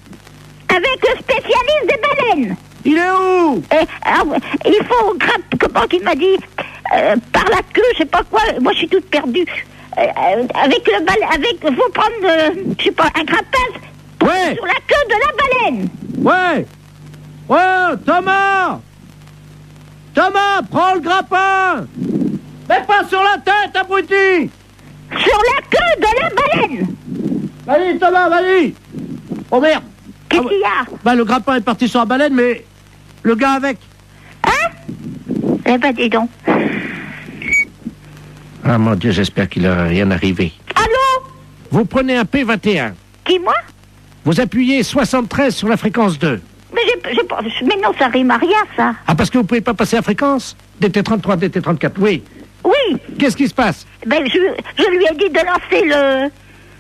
avec le spécialiste des baleines. Il est où? Il faut comment qu'il m'a dit, par la queue, je sais pas quoi. Moi, je suis toute perdue. Avec le faut prendre, je sais pas, un grappin Ouais! sur la queue de la baleine. Ouais! Oh, Thomas! Thomas, prends le grappin! Mais pas sur la tête, abruti! Sur la queue de la baleine. Vas-y, Thomas, vas-y! Oh merde! Qu'est-ce qu'il y a? Bah, le grappin est parti sur la baleine, mais le gars avec. Hein? Eh ben, dis donc. Ah, mon Dieu, j'espère qu'il n'a rien arrivé. Allô? Vous prenez un P21. Qui, moi? Vous appuyez 73 sur la fréquence 2. Mais non, ça rime à rien, ça. Ah, parce que vous pouvez pas passer la fréquence? DT33, DT34, oui. Oui. Qu'est-ce qui se passe? Ben, je lui ai dit de lancer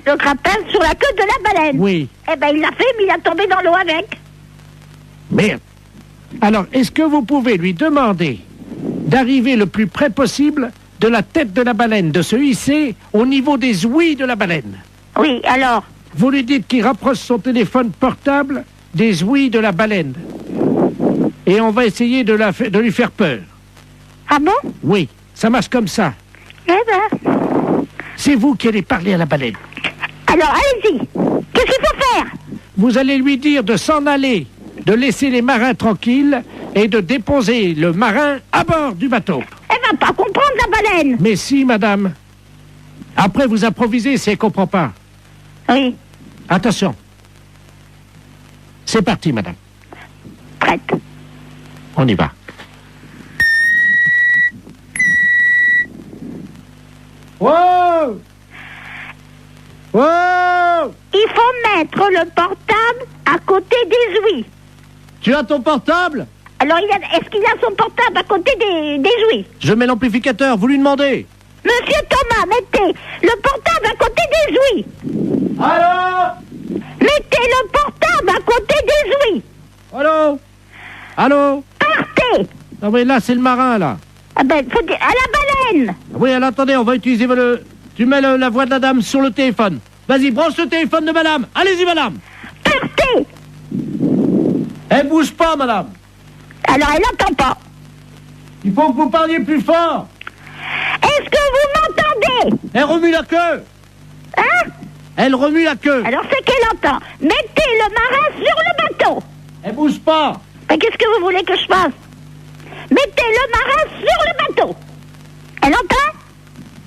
le grappin sur la queue de la baleine. Oui. Eh ben, il l'a fait, mais il a tombé dans l'eau avec. Merde. Alors, est-ce que vous pouvez lui demander d'arriver le plus près possible de la tête de la baleine, de se hisser au niveau des ouïes de la baleine? Oui, alors? Vous lui dites qu'il rapproche son téléphone portable des ouïes de la baleine. Et on va essayer de lui faire peur. Ah bon? Oui, ça marche comme ça. Eh ben... C'est vous qui allez parler à la baleine. Alors, allez-y. Qu'est-ce qu'il faut faire? Vous allez lui dire de s'en aller, de laisser les marins tranquilles et de déposer le marin à bord du bateau. Elle va pas comprendre, la baleine. Mais si, madame. Après, vous improvisez si elle comprend pas. Oui. Attention. C'est parti, madame. Prête. On y va. Wow! Wow! Il faut mettre le portable à côté des ouïes. Tu as ton portable? Alors, est-ce qu'il a son portable à côté des ouïes? Je mets l'amplificateur, vous lui demandez. Monsieur Thomas, mettez le portable à côté des ouïes. Allô? Mettez le portable à côté des ouïes. Allô? Allô? Partez. Ah oui, là, c'est le marin, là. Ah ben, faut dire, à la baleine. Oui, alors attendez, on va utiliser Tu mets la voix de la dame sur le téléphone. Vas-y, branche le téléphone de madame. Allez-y, madame. Partez. Elle bouge pas, madame. Alors, elle n'entend pas. Il faut que vous parliez plus fort. Est-ce que vous m'entendez? Elle remue la queue. Hein? Elle remue la queue. Alors, c'est qu'elle entend. Mettez le marin sur le bateau. Elle bouge pas. Mais qu'est-ce que vous voulez que je fasse? Mettez le marin sur le bateau. Elle entend?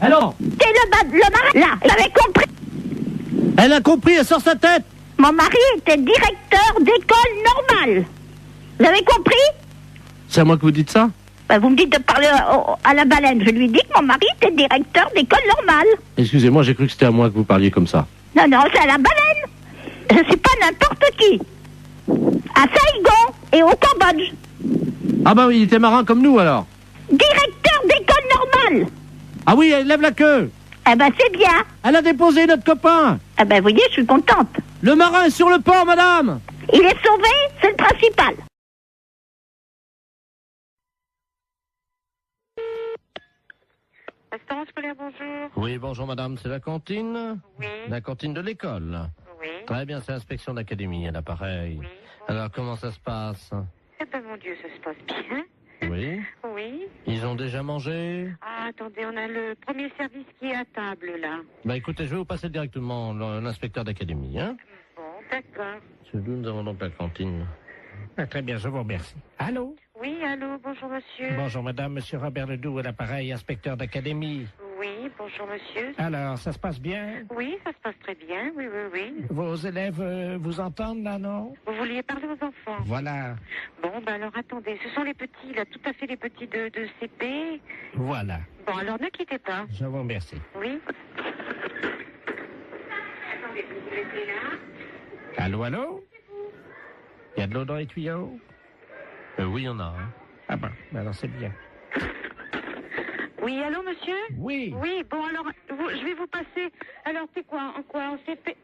Alors? Mettez le marin là. Vous avez compris? Elle a compris, elle sort sa tête. Mon mari était directeur d'école normale. Vous avez compris? C'est à moi que vous dites ça? Ben, vous me dites de parler à la baleine. Je lui dis que mon mari était directeur d'école normale. Excusez-moi, j'ai cru que c'était à moi que vous parliez comme ça. Non, non, c'est à la baleine. C'est pas n'importe qui. À Saigon et au Cambodge. Ah bah oui, il était marin comme nous alors. Directeur d'école normale. Ah oui, elle lève la queue. Eh ben, c'est bien. Elle a déposé notre copain. Eh ben, vous voyez, je suis contente. Le marin est sur le port, madame. Il est sauvé, c'est le principal. Restaurant scolaire, bonjour. Oui, bonjour madame, c'est la cantine? Oui. La cantine de l'école. Oui. Très bien, c'est l'inspection d'académie, à l'appareil. Oui. Alors, comment ça se passe? Eh ben, mon Dieu, ça se passe bien. Oui. Oui. Ils ont déjà mangé? Ah, attendez, on a le premier service qui est à table, là. Bah écoutez, je vais vous passer directement l'inspecteur d'académie, hein? Bon, d'accord. C'est d'où nous avons donc la cantine. Ah, très bien, je vous remercie. Allô? Oui, allô, bonjour, monsieur. Bonjour madame, monsieur Robert Ledoux à l'appareil, inspecteur d'académie. Oui, bonjour, monsieur. Alors, ça se passe bien? Oui, ça se passe très bien, oui, oui, oui. Vos élèves vous entendent là, non? Vous vouliez parler aux enfants? Voilà, Bon, ben alors, attendez, ce sont les petits, là, tout à fait les petits de CP. voilà. Bon, alors, ne quittez pas. Je vous remercie. Oui. Attendez, vous mettez là. Allô, allô? Il y a de l'eau dans les tuyaux? Oui, il y en a. Hein. Ah ben, alors c'est bien. Oui, allô, monsieur? Oui. Oui, bon, alors, je vais vous passer... Alors, t'es quoi? En quoi? En CP?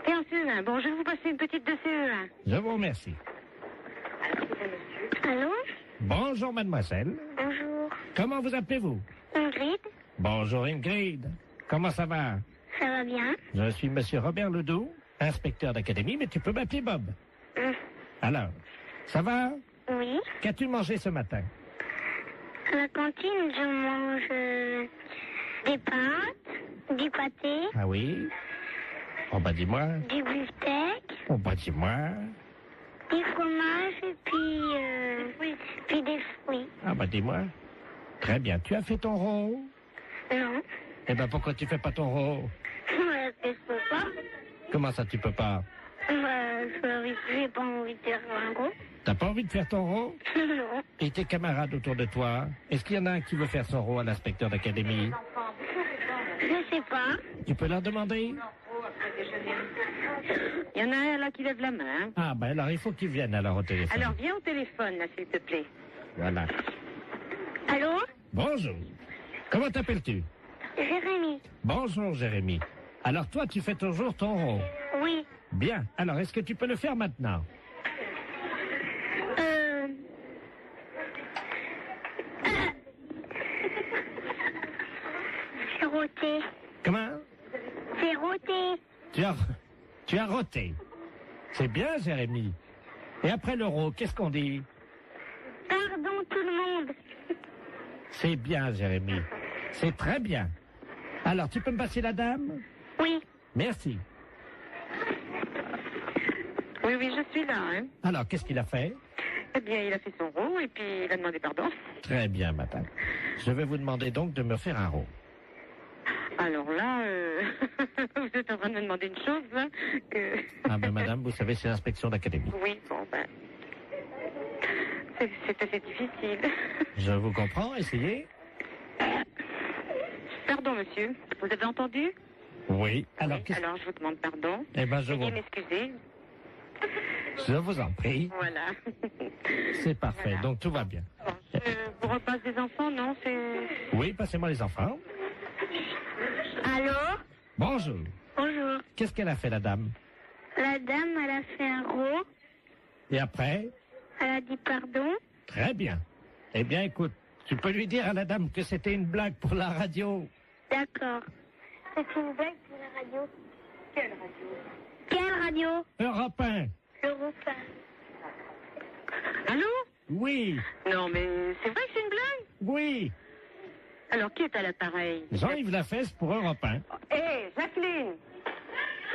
T'es en CE1. Bon, je vais vous passer une petite de CE1. Je vous remercie. Allô? Bonjour, mademoiselle. Bonjour. Comment vous appelez-vous? Ingrid? Bonjour, Ingrid. Comment ça va? Ça va bien? Je suis monsieur Robert Ledoux, inspecteur d'académie, mais tu peux m'appeler Bob. Alors, ça va? Oui. Qu'as-tu mangé ce matin? À la cantine, je mange des pâtes, du pâté, Ah oui? Oh bah dis-moi. du beefsteak, Oh bah dis-moi. du fromage et puis des fruits. Ah bah dis-moi. Très bien. Tu as fait ton rôle? Non. Eh ben pourquoi tu fais pas ton rôle? Je peux pas. Comment ça tu peux pas? J'ai pas envie de faire un gros. T'as pas envie de faire ton rôle? Non. Et tes camarades autour de toi? Est-ce qu'il y en a un qui veut faire son rôle à l'inspecteur d'académie? Je sais pas. Tu peux leur demander? Il y en a un là qui lève la main. Ah ben alors il faut qu'ils viennent alors au téléphone. Alors viens au téléphone là, s'il te plaît. Voilà. Allô? Bonjour. Comment t'appelles-tu? Jérémy. Bonjour Jérémy. Alors toi tu fais toujours ton rôle? Oui. Bien. Alors est-ce que tu peux le faire maintenant? C'est roté. Comment? C'est roté. Tu as roté. C'est bien Jérémy. Et après l'euro, qu'est-ce qu'on dit? Pardon tout le monde. C'est bien Jérémy. C'est très bien. Alors tu peux me passer la dame? Oui. Merci. Oui, oui, je suis là. Hein. Alors qu'est-ce qu'il a fait? Eh bien, il a fait son rôle et puis il a demandé pardon. Très bien madame. Je vais vous demander donc de me faire un rôle. Alors là, vous êtes en train de me demander une chose, là, que... Ah ben madame, vous savez, c'est l'inspection d'académie. Oui, bon, ben... C'est assez difficile. Je vous comprends, essayez. Pardon, monsieur. Vous avez entendu? Oui. Alors, Oui, alors je vous demande pardon. Eh ben, je Veuillez vous... m'excuser. Je vous en prie. Voilà. C'est parfait, Voilà. donc tout va bien. Bon, je vous repasse des enfants, non? C'est... Oui, passez-moi les enfants. Allô? Bonjour. Bonjour. Qu'est-ce qu'elle a fait, la dame? La dame, elle a fait un rot. Et après? Elle a dit pardon. Très bien. Eh bien, écoute, tu peux lui dire à la dame que c'était une blague pour la radio. D'accord. C'est une blague pour la radio. Quelle radio? Quelle radio? Europe 1. Europe 1. Allô? Oui. Non, mais c'est vrai que c'est une blague? Oui. Alors, qui est à l'appareil? Jean-Yves Lafesse pour Europe 1. Hé, Jacqueline!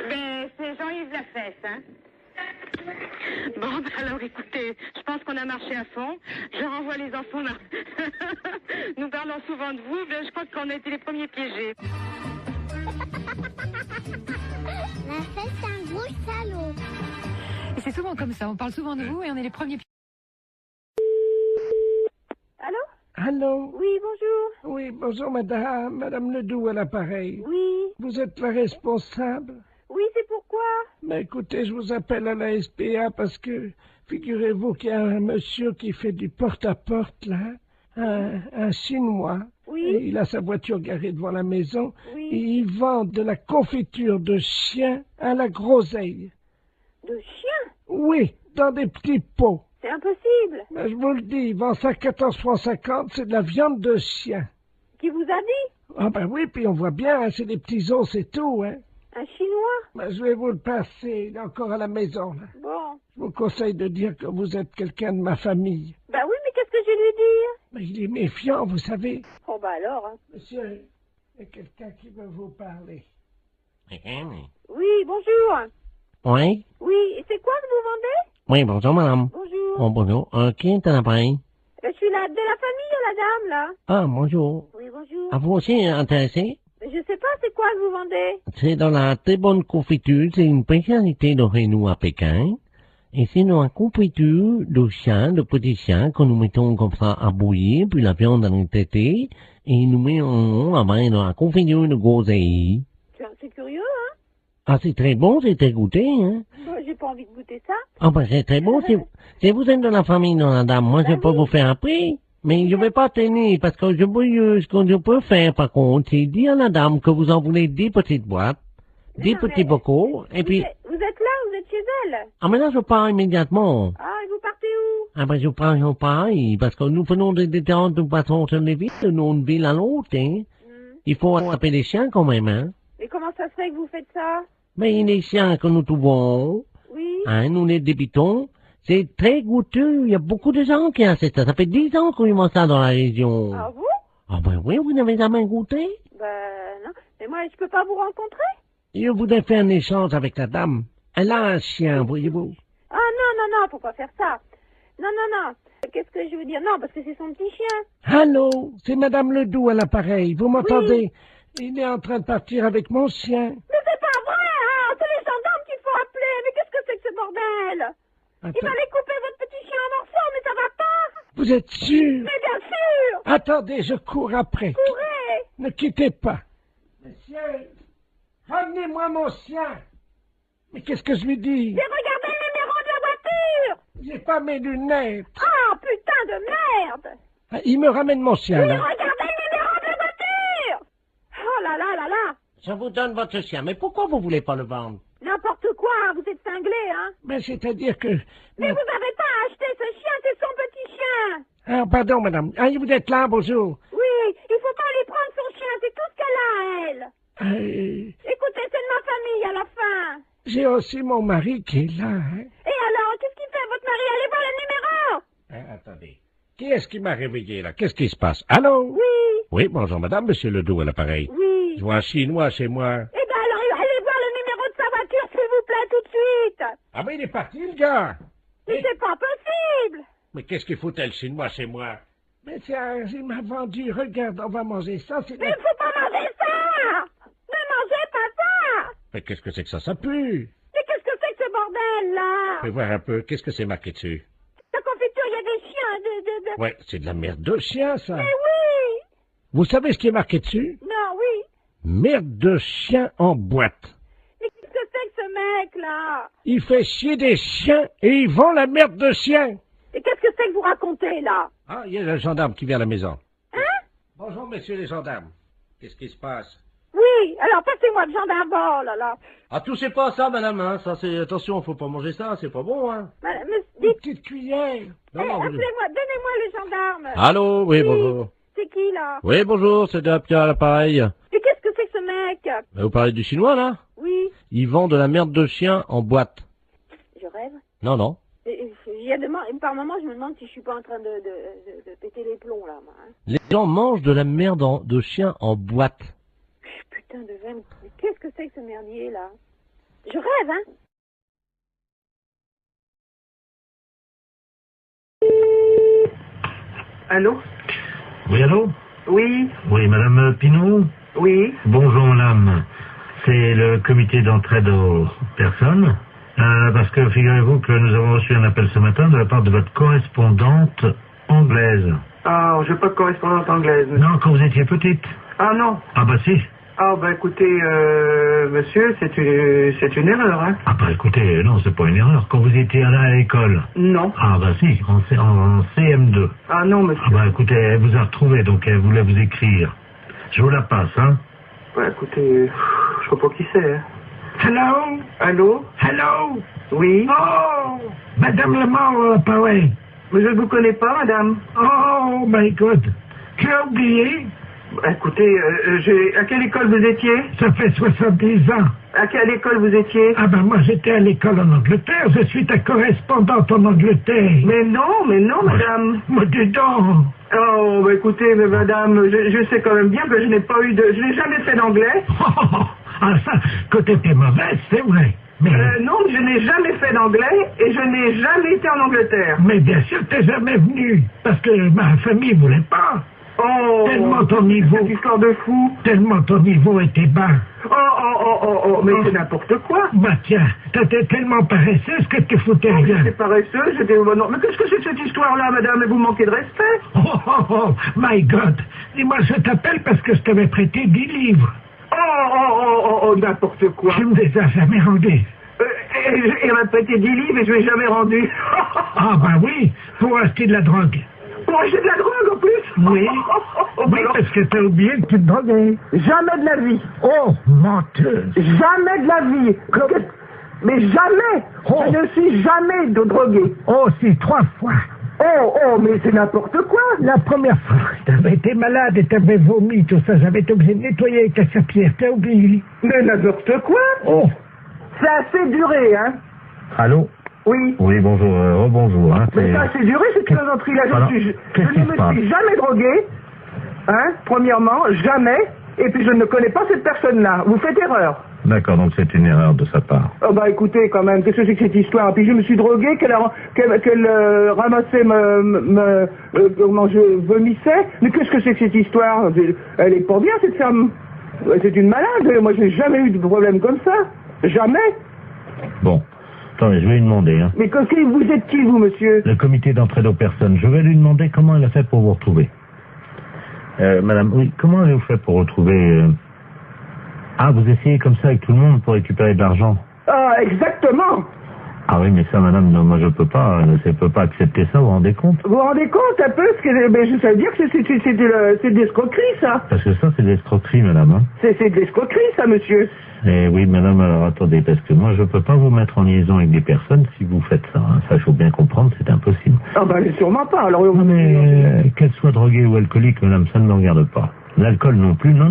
Ben, c'est Jean-Yves Lafesse, hein? Bon, ben alors écoutez, je pense qu'on a marché à fond. Je renvoie les enfants là. Nous parlons souvent de vous, mais je crois qu'on a été les premiers piégés. Lafesse, c'est un gros salaud. Et c'est souvent comme ça, on parle souvent de vous et on est les premiers. Allô? Allô? Oui, bonjour. Oui, bonjour madame. Madame Ledoux à l'appareil. Oui. Vous êtes la responsable? Oui, c'est pourquoi? Mais écoutez, je vous appelle à la SPA parce que, figurez-vous qu'il y a un monsieur qui fait du porte-à-porte, là. Un Chinois. Oui. Et il a sa voiture garée devant la maison. Oui. Et il vend de la confiture de chien à la groseille. De chien? Oui, dans des petits pots. C'est impossible. Ben, je vous le dis, il vend ça 14,50 francs, c'est de la viande de chien. Qui vous a dit? Ah ben oui, puis on voit bien, hein, c'est des petits os, c'est tout, hein. Un Chinois? Ben, je vais vous le passer, il est encore à la maison, là. Bon. Je vous conseille de dire que vous êtes quelqu'un de ma famille. Bah oui, mais qu'est-ce que je vais lui dire? Mais il est méfiant, vous savez. Oh bah alors, hein. Monsieur, il y a quelqu'un qui veut vous parler. Oui, bonjour. Oui? Oui, et c'est quoi que vous vendez? Oui, bonjour, madame. Bonjour. Oh, bonjour. Qui est à l'appareil? Je suis de la famille, la dame, là. Ah, bonjour. Oui, bonjour. À vous aussi intéressé? Je sais pas, c'est quoi que vous vendez? C'est dans la très bonne confiture, c'est une spécialité de chez nous à Pékin. Et c'est dans la confiture de chiens, de petits chiens, que nous mettons comme ça à bouillir, puis la viande dans les tétés, et nous mettons après dans la confiture de groseille. C'est curieux, hein? Ah, c'est très bon, c'est très goûté, hein? Bah, j'ai pas envie de goûter ça. Ah, ben, c'est très bon, si vous êtes de la famille de la dame, moi, je peux vous faire un prix. Mais je vais pas tenir, parce que ce que je peux faire, par contre, c'est dire à la dame que vous en voulez 10 petites boîtes, 10 petits bocaux, et puis... Vous êtes là, vous êtes chez elle? Ah, mais là, je pars immédiatement. Ah, et vous partez où? Ah, ben, je pars, parce que nous venons de différentes façons sur les villes, de une ville à l'autre, hein. Il faut attraper les chiens quand même, hein. Mais comment ça se fait que vous faites ça? Mais les chiens que nous trouvons, Oui. hein, nous les débitons, c'est très goûteux. Il y a beaucoup de gens qui ont ça. Ça fait 10 ans qu'on mange ça dans la région. Ah bon? Ah ben oui, vous n'avez jamais goûté? Ben non. Mais moi, je peux pas vous rencontrer? Je voudrais faire un échange avec la dame. Elle a un chien, voyez-vous. Ah non, faut pas faire ça. Non. Qu'est-ce que je veux dire? Non, parce que c'est son petit chien. Allô, c'est Madame Ledoux à l'appareil, vous m'entendez? Il est en train de partir avec mon chien. Mais c'est pas vrai, hein! C'est les gendarmes qu'il faut appeler. Mais qu'est-ce que c'est que ce bordel? Il va aller couper votre petit chien en morceaux, mais ça va pas! Vous êtes sûr? Mais bien sûr! Attendez, je cours après. Courez! Ne quittez pas. Monsieur, ramenez-moi mon chien. Mais qu'est-ce que je lui dis? J'ai regardé le numéro de la voiture! J'ai pas mes lunettes. Ah, putain de merde! Ah, il me ramène mon chien, J'ai là. regardé le numéro de la voiture! Oh là là! Je vous donne votre chien, mais pourquoi vous voulez pas le vendre? N'importe quoi, vous êtes cinglé, hein? Mais c'est-à-dire que... Mais vous n'avez pas acheté ce chien, c'est son petit chien! Ah, pardon, madame. Ah, vous êtes là, bonjour. Oui, il faut pas lui prendre son chien, c'est tout ce qu'elle a, elle! Écoutez, c'est de ma famille à la fin! J'ai aussi mon mari qui est là, hein. Et alors, qu'est-ce qu'il fait, votre mari? Allez voir le numéro! Attendez. Qui est-ce qui m'a réveillé, là? Qu'est-ce qui se passe? Allô? Oui! Oui, bonjour, madame, monsieur Ledoux à l'appareil. Oui! Je vois un Chinois chez moi. Eh ben alors, allez voir le numéro de sa voiture, s'il vous plaît, tout de suite! Ah ben, il est parti, le gars! Mais c'est pas possible! Mais qu'est-ce qu'il foutait, le Chinois, chez moi? Mais tiens, il m'a vendu. Regarde, on va manger ça, c'est... Mais il faut pas manger ça! Ne mangez pas ça! Mais qu'est-ce que c'est que ça pue! Mais qu'est-ce que c'est que ce bordel, là? Fais voir un peu, qu'est-ce que c'est marqué dessus? La confiture, il y a des chiens, Ouais, c'est de la merde de chien, ça. Mais oui! Vous savez ce qui est marqué dessus? Non, oui! Merde de chien en boîte. Mais qu'est-ce que c'est que ce mec-là? Il fait chier des chiens et il vend la merde de chien. Et qu'est-ce que c'est que vous racontez, là? Ah, il y a le gendarme qui vient à la maison. Hein? Bonjour, messieurs les gendarmes. Qu'est-ce qui se passe? Oui, alors passez-moi le gendarme, oh là là. Ah, touchez pas à ça, madame, hein. Ça, c'est... Attention, faut pas manger ça, c'est pas bon, hein. Mais Une dites, petite cuillère. appelez-moi, donnez-moi le gendarme. Allô, oui, bonjour. C'est qui, là? Oui, bonjour, c'est Pierre à l'appareil. Mais qu'est-ce que c'est que ce mec? Vous parlez du chinois, là? Oui. Il vend de la merde de chien en boîte. Je rêve. Non. Par moment, je me demande si je suis pas en train de péter les plombs, là, moi. Hein. Les gens mangent de la merde de chien en boîte. Putain de veine. Mais qu'est-ce que c'est que ce merdier, là? Je rêve, hein? Allô? Oui, allô? Oui, Oui, madame Pinault? oui. Bonjour, madame. C'est le comité d'entraide aux personnes. Parce que figurez-vous que nous avons reçu un appel ce matin de la part de votre correspondante anglaise. Ah, j'ai pas de correspondante anglaise. Monsieur. Non, quand vous étiez petite. Ah non. Ah bah si. Ah bah écoutez, monsieur, c'est une erreur, hein. Ah bah écoutez, non, c'est pas une erreur. Quand vous étiez là à l'école. Non. Ah bah si, en CM2. Ah non, monsieur. Ah bah écoutez, elle vous a retrouvé, donc elle voulait vous écrire. Je vous la passe, hein. Bah écoutez, je sais pas qui c'est, hein. Hello? Allô? Hello? Oui? Oh! Madame Lamar, pareil. Mais je ne vous connais pas, madame. Oh, my God. Tu as oublié? Bah, écoutez, à quelle école vous étiez? Ça fait 70 ans. À quelle école vous étiez? Ah ben moi j'étais à l'école en Angleterre, je suis ta correspondante en Angleterre. Mais non, madame. Mais dis donc. Oh, bah écoutez, mais madame, je sais quand même bien que je n'ai jamais fait d'anglais. Ah ça, que t'étais mauvaise, c'est vrai. Mais... non, je n'ai jamais fait d'anglais et je n'ai jamais été en Angleterre. Mais bien sûr t'es jamais venu, parce que ma famille voulait pas. Oh, tellement ton niveau, cette histoire de fou. Tellement ton niveau était bas. Mais c'est n'importe quoi. Bah tiens, t'étais tellement paresseuse que tu foutais rien. J'étais paresseuse, non. Mais qu'est-ce que c'est que cette histoire-là, madame? Vous manquez de respect. Oh, my God. Dis-moi, je t'appelle parce que je t'avais prêté 10 livres. N'importe quoi. Tu me les as jamais rendus. Il m'a prêté 10 livres et je ne l'ai jamais rendu. Ah bah oui, pour acheter de la drogue. Pour acheter de la drogue en plus? Oui. Oui, parce que t'as oublié que tu te droguais. Jamais de la vie. Oh, menteuse. Jamais de la vie. Mais jamais. Oh. Je ne suis jamais drogué. Oh, si, 3 fois. Mais c'est n'importe quoi. La première fois, t'avais été malade et t'avais vomi, tout ça. J'avais été obligé de nettoyer avec ta serpillère. T'as oublié. Mais n'importe quoi. Oh. C'est assez duré, hein. Allô? Oui. Oui, bonjour, rebonjour. Hein, mais ça a assez duré, cette plaisanterie-là. Je ne me suis jamais drogué, hein, premièrement, jamais, et puis je ne connais pas cette personne-là. Vous faites erreur. D'accord, donc c'est une erreur de sa part. Oh bah écoutez, quand même, qu'est-ce que c'est que cette histoire? Puis je me suis drogué, qu'elle ramassait comment je vomissais. Mais qu'est-ce que c'est que cette histoire? Elle est pas bien, cette femme. C'est une malade. Moi, je n'ai jamais eu de problème comme ça. Jamais. Bon. Attendez, je vais lui demander. Hein. Mais vous êtes qui, vous, monsieur? Le comité d'entraide aux personnes. Je vais lui demander comment elle a fait pour vous retrouver. Madame, oui, comment avez-vous fait pour retrouver... Ah, vous essayez comme ça avec tout le monde pour récupérer de l'argent? Ah, exactement. Ah oui, mais ça, madame, non, moi je peux pas accepter ça, vous vous rendez compte? Vous vous rendez compte un peu? Ça veut dire que c'est de l'escroquerie, ça. Parce que ça, c'est de l'escroquerie, madame. Hein. C'est de l'escroquerie, ça, monsieur. Eh oui, madame, alors attendez, parce que moi je peux pas vous mettre en liaison avec des personnes si vous faites ça. Hein. Ça, il faut bien comprendre, c'est impossible. Ah ben, sûrement pas. Alors, non, mais qu'elle soit droguée ou alcoolique, madame, ça ne me regarde pas. L'alcool non plus, non.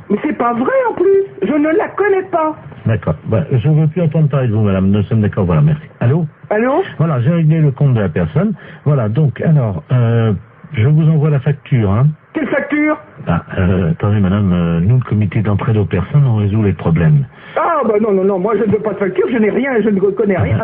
Mais c'est pas vrai, en plus. Je ne la connais pas. D'accord. Bah, je ne veux plus entendre parler de vous, madame. Nous sommes d'accord, voilà, merci. Allô? Allô? Voilà, j'ai réglé le compte de la personne. Voilà, donc, alors, je vous envoie la facture, hein. Quelle facture? Attendez, madame, nous, le comité d'entraide aux personnes, on résout les problèmes. Ah, bah non, moi je ne veux pas de facture, je n'ai rien, je ne connais rien.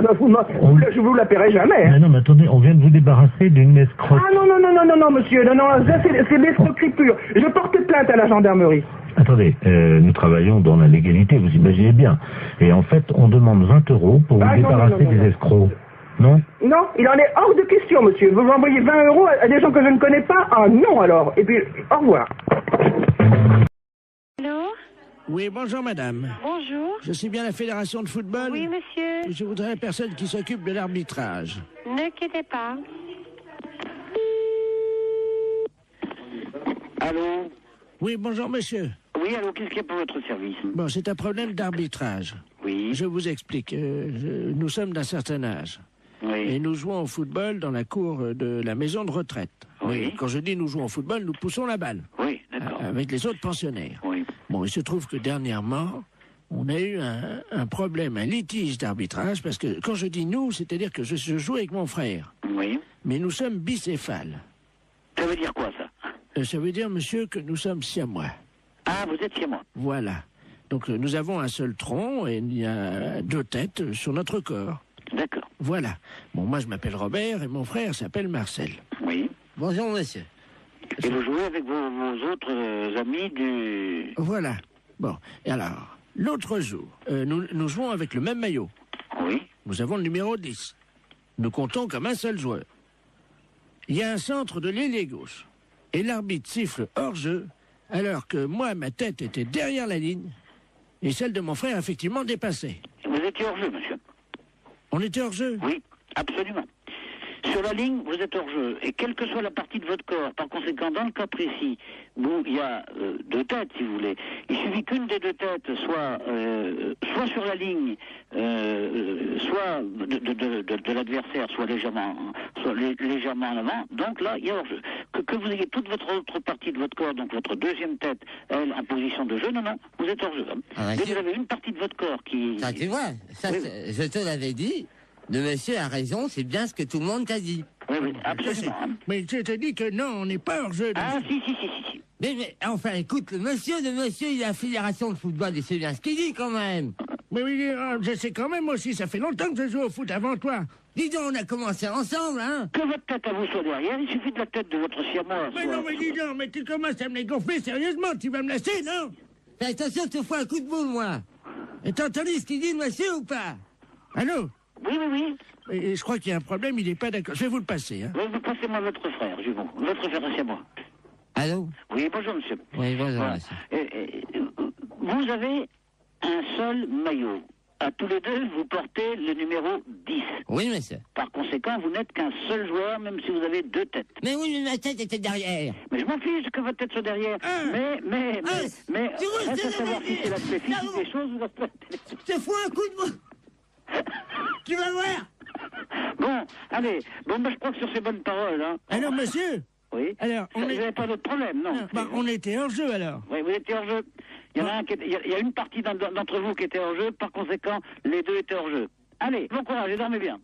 Je vous la paierai jamais. Hein. Mais attendez, on vient de vous débarrasser d'une escroque. Ah non, monsieur, non, ça c'est l'escroquerie pure. Je porte plainte à la gendarmerie. Attendez, nous travaillons dans la légalité, vous imaginez bien. Et en fait, on demande 20 € pour vous débarrasser des escrocs. Non? Non, il en est hors de question, monsieur. Vous m'envoyez 20 € à des gens que je ne connais pas? Ah non, alors. Et puis, au revoir. Allô? Oui, bonjour madame. Bonjour. Je suis bien la fédération de football? Oui, monsieur. Je voudrais la personne qui s'occupe de l'arbitrage. Ne quittez pas. Allô? Oui, bonjour monsieur. Oui, allô, qu'est-ce qu'il y a pour votre service? Bon, c'est un problème d'arbitrage. Oui. Je vous explique. Nous sommes d'un certain âge. Oui. Et nous jouons au football dans la cour de la maison de retraite. Oui. Et quand je dis nous jouons au football, nous poussons la balle. Oui, d'accord. Avec les autres pensionnaires. Oui. Bon, il se trouve que dernièrement, on a eu un problème, un litige d'arbitrage, parce que quand je dis nous, c'est-à-dire que je joue avec mon frère. Oui. Mais nous sommes bicéphales. Ça veut dire quoi, ça? Ça veut dire, monsieur, que nous sommes siamois. Ah, vous êtes chez moi. Voilà. Donc nous avons un seul tronc et il y a 2 têtes sur notre corps. D'accord. Voilà. Bon, moi je m'appelle Robert et mon frère s'appelle Marcel. Oui. Bonjour, monsieur. Et vous jouez avec vos autres amis du... Voilà. Bon, et alors, l'autre jour, nous jouons avec le même maillot. Oui. Nous avons le numéro 10. Nous comptons comme un seul joueur. Il y a un centre de l'ailier gauche. Et l'arbitre siffle hors-jeu, alors que moi, ma tête était derrière la ligne, et celle de mon frère, effectivement, dépassait. Vous étiez hors-jeu, monsieur. On était hors-jeu? Oui, absolument. Sur la ligne, vous êtes hors-jeu. Et quelle que soit la partie de votre corps, par conséquent, dans le cas précis, où il y a deux têtes, si vous voulez, il suffit qu'une des deux têtes soit sur la ligne, soit de l'adversaire, soit légèrement en avant. Donc là, il y a hors-jeu. Que vous ayez toute votre autre partie de votre corps, donc votre deuxième tête, elle, en position de jeu, non, vous êtes hors-jeu. Ah, dès que vous avez une partie de votre corps qui... Ça, tu vois, ça, oui. je te l'avais dit. Le monsieur a raison, c'est bien ce que tout le monde t'a dit. Oui, absolument. Mais je te dis que non, on n'est pas hors-jeu. Ah, si. Mais enfin, écoute, le monsieur, il a la fédération de football, il sait bien ce qu'il dit quand même. Mais oui, je sais quand même aussi, ça fait longtemps que je joue au foot avant toi. Dis donc, on a commencé ensemble, hein. Que votre tête à vous soit derrière, il suffit de la tête de votre siamois. Mais non, mais dis donc, mais tu commences à me les gonfler sérieusement, tu vas me laisser, non? Fais attention, je te fous un coup de boule, moi. Et t'as entendu ce qu'il dit, le monsieur, ou pas? Allô? Oui. Et je crois qu'il y a un problème, il n'est pas d'accord. Je vais vous le passer, hein. Oui, vous passez-moi votre frère, Jumeau. Votre frère, c'est moi. Allô? Oui, bonjour, monsieur. Oui, bonjour, voilà. monsieur. Vous avez un seul maillot. À tous les deux, vous portez le numéro 10. Oui, monsieur. Par conséquent, vous n'êtes qu'un seul joueur, même si vous avez deux têtes. Mais oui, mais ma tête était derrière. Mais je m'en fiche que votre tête soit derrière. Mais, reste à savoir si c'est l'aspect physique des choses ou l'aspect... Je te fous un coup de boule. Tu vas voir. Bon, allez. Bon, je crois que sur ces bonnes paroles, hein... Alors, monsieur? Oui. Alors, vous n'avez pas d'autre problème, non? On était hors jeu, alors. Oui, vous étiez hors jeu. Il y en a un qui était, il y a une partie d'entre vous qui était hors jeu, par conséquent, les deux étaient hors jeu. Allez, bon courage et dormez bien.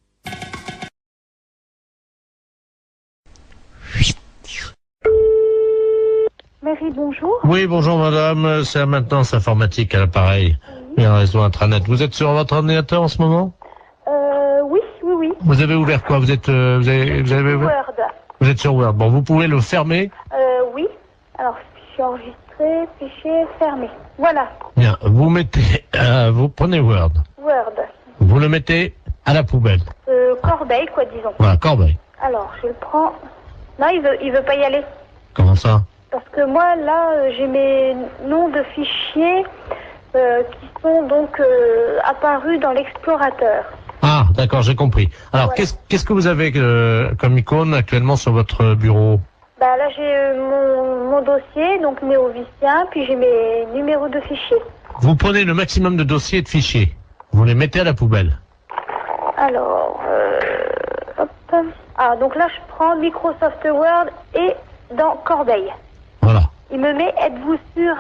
Marie, bonjour. Oui, bonjour madame, c'est la maintenance informatique à l'appareil. Oui. Et un réseau intranet. Vous êtes sur votre ordinateur en ce moment? Oui. Vous avez ouvert quoi? Vous avez ouvert Word. Vous êtes sur Word. Bon, vous pouvez le fermer? Oui. Alors, fichier enregistré, fichier fermé. Voilà. Bien, vous mettez, vous prenez Word. Word. Vous le mettez à la poubelle. Corbeille, quoi, disons. Voilà, corbeille. Alors, je le prends. Non, il veut pas y aller. Comment ça? Parce que moi, là, j'ai mes noms de fichiers qui sont donc apparus dans l'explorateur. Ah, d'accord, j'ai compris. Alors, voilà. Qu'est-ce que vous avez comme icône actuellement sur votre bureau? Bah là, j'ai mon dossier, donc néovicien, puis j'ai mes numéros de fichiers. Vous prenez le maximum de dossiers et de fichiers. Vous les mettez à la poubelle. Alors, hop. Ah, donc là, je prends Microsoft Word et dans Corbeille. Voilà. Il me met, êtes-vous sûr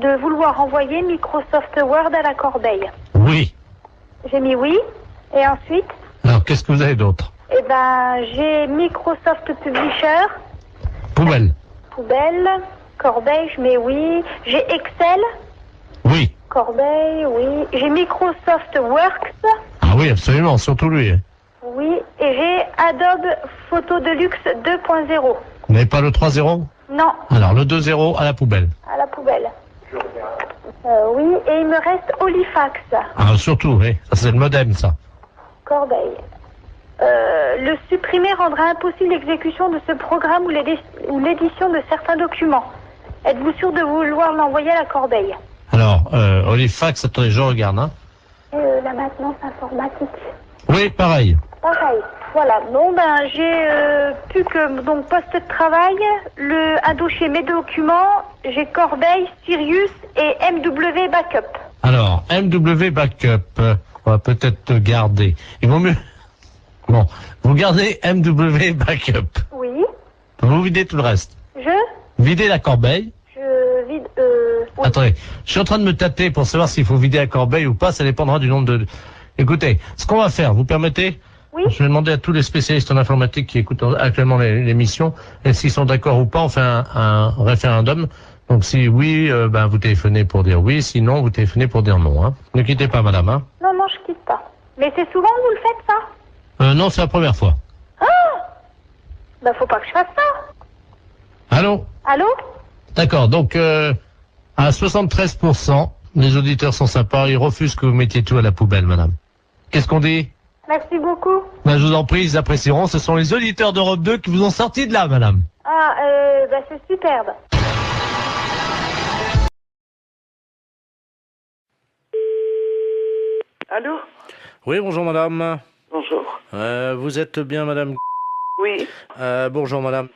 de vouloir envoyer Microsoft Word à la corbeille? Oui. J'ai mis oui. Et ensuite? Alors, qu'est-ce que vous avez d'autre? Eh ben, j'ai Microsoft Publisher. Poubelle. Poubelle. Corbeille, je mets oui. J'ai Excel. Oui. Corbeille, oui. J'ai Microsoft Works. Ah oui, absolument, surtout lui. Oui. Et j'ai Adobe Photo Deluxe 2.0. Vous n'avez pas le 3.0? Non. Alors, le 2.0 à la poubelle. À la poubelle. Oui, et il me reste Halifax. Ah, surtout, oui. Ça, c'est le modem, ça. Corbeille. Le supprimer rendra impossible l'exécution de ce programme ou l'édition de certains documents. Êtes-vous sûr de vouloir l'envoyer à la corbeille? Alors, Halifax, attendez, je regarde, hein. La maintenance informatique. Oui, pareil. Pareil. Voilà. Bon, ben, j'ai plus que donc poste de travail, un dossier mes documents, j'ai Corbeille, Sirius et MW Backup. Alors, MW Backup, on va peut-être garder. Il vaut mieux. Bon, vous gardez MW Backup. Oui. Vous videz tout le reste. Videz la corbeille. Je vide. Oui. Attendez, je suis en train de me tâter pour savoir s'il faut vider la corbeille ou pas. Ça dépendra du nombre de. Écoutez, ce qu'on va faire, vous permettez? Oui. Je vais demander à tous les spécialistes en informatique qui écoutent actuellement l'émission, et s'ils sont d'accord ou pas, on fait un référendum. Donc si oui, ben vous téléphonez pour dire oui, sinon vous téléphonez pour dire non. Hein. Ne quittez pas, madame. Hein. Non, je quitte pas. Mais c'est souvent que vous le faites, ça? Non, c'est la première fois. Ah! Ben faut pas que je fasse ça. Allô? Allô? D'accord, donc à 73%, les auditeurs sont sympas, ils refusent que vous mettiez tout à la poubelle, madame. Qu'est-ce qu'on dit? Merci beaucoup. Ben, je vous en prie, ils apprécieront. Ce sont les auditeurs d'Europe 2 qui vous ont sorti de là, madame. Ah, bah c'est superbe. Allô? Oui, bonjour madame. Bonjour. Vous êtes bien madame? Oui. Bonjour madame.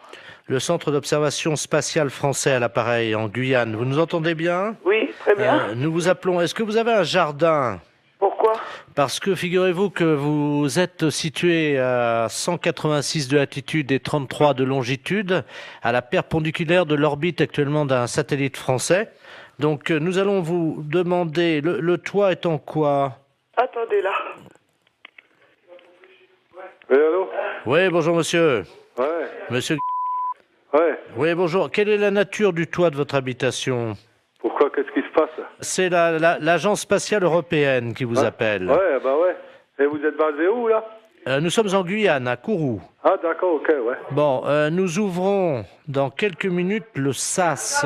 Le centre d'observation spatiale français à l'appareil en Guyane. Vous nous entendez bien? Oui, très bien. Nous vous appelons. Est-ce que vous avez un jardin? Pourquoi? Parce que figurez-vous que vous êtes situé à 186 de latitude et 33 de longitude, à la perpendiculaire de l'orbite actuellement d'un satellite français. Donc nous allons vous demander, le toit est en quoi? Attendez là. Oui, allô? Oui, bonjour monsieur. Ouais. Monsieur. Ouais. Oui, bonjour. Quelle est la nature du toit de votre habitation? Pourquoi? Qu'est-ce qui se passe? C'est l'agence spatiale européenne qui vous appelle. Ouais, bah ouais. Et vous êtes basé où, là? Nous sommes en Guyane, à Kourou. Ah, d'accord, ok, ouais. Bon, nous ouvrons dans quelques minutes le SAS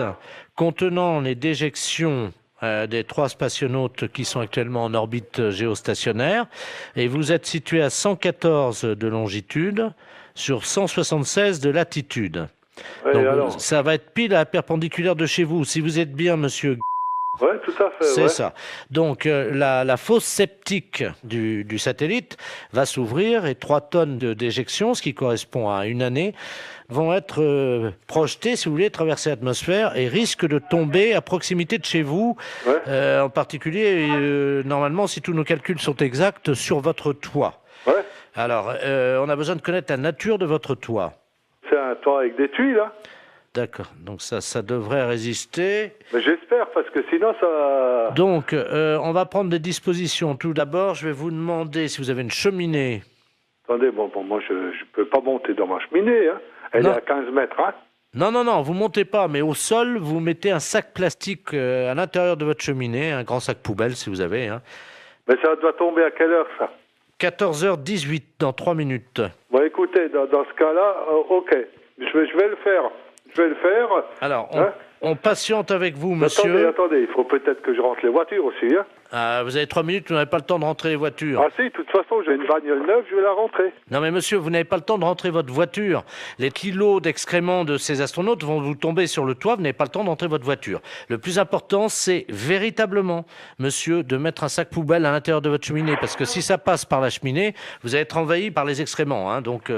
contenant les déjections des 3 spationautes qui sont actuellement en orbite géostationnaire. Et vous êtes situé à 114 de longitude sur 176 de latitude. Ouais, donc, alors ça va être pile à la perpendiculaire de chez vous. Si vous êtes bien, monsieur. Ouais, tout à fait. C'est ouais. ça. Donc, la fosse septique du satellite va s'ouvrir et 3 tonnes de déjection, ce qui correspond à une année, vont être projetées, si vous voulez, traverser l'atmosphère et risquent de tomber à proximité de chez vous, en particulier, normalement, si tous nos calculs sont exacts, sur votre toit. Ouais. Alors, on a besoin de connaître la nature de votre toit. C'est un toit avec des tuiles, là? D'accord, donc ça devrait résister. Mais j'espère, parce que sinon ça... Donc, on va prendre des dispositions. Tout d'abord, je vais vous demander si vous avez une cheminée. Attendez, bon moi je peux pas monter dans ma cheminée, hein. Elle est à 15 mètres, hein. Non, vous montez pas, mais au sol, vous mettez un sac plastique à l'intérieur de votre cheminée, un grand sac poubelle si vous avez. Hein. Mais ça doit tomber à quelle heure, ça? 14h18, dans 3 minutes. Bon, écoutez, dans ce cas-là, ok, je vais le faire. Alors, on patiente avec vous, monsieur. Attendez, il faut peut-être que je rentre les voitures aussi, hein. Vous avez 3 minutes, vous n'avez pas le temps de rentrer les voitures. Ah si, de toute façon, j'ai une bagnole neuve, je vais la rentrer. Non mais monsieur, vous n'avez pas le temps de rentrer votre voiture. Les kilos d'excréments de ces astronautes vont vous tomber sur le toit, vous n'avez pas le temps de rentrer votre voiture. Le plus important, c'est véritablement, monsieur, de mettre un sac poubelle à l'intérieur de votre cheminée, parce que si ça passe par la cheminée, vous allez être envahi par les excréments, hein, donc...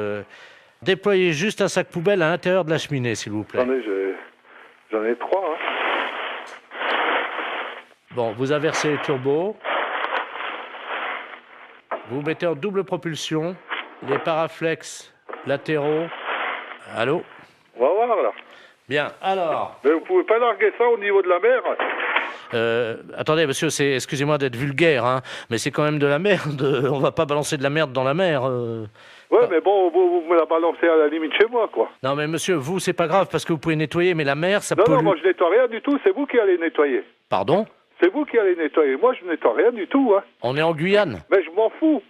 Déployez juste un sac poubelle à l'intérieur de la cheminée, s'il vous plaît. Attendez, j'en ai 3. Hein. Bon, vous inversez les turbos. Vous mettez en double propulsion les paraflex latéraux. Allô? On va voir, là. Bien, alors... Mais vous pouvez pas larguer ça au niveau de la mer? Attendez, monsieur, excusez-moi d'être vulgaire, hein, mais c'est quand même de la merde. On va pas balancer de la merde dans la mer. Ouais, mais bon, vous me la balancez à la limite chez moi, quoi. Non, mais monsieur, vous, c'est pas grave parce que vous pouvez nettoyer, mais la mer, ça pollue. Non, moi, je nettoie rien du tout. C'est vous qui allez nettoyer. Pardon? C'est vous qui allez nettoyer. Moi, je nettoie rien du tout, hein. On est en Guyane. Mais je m'en fous.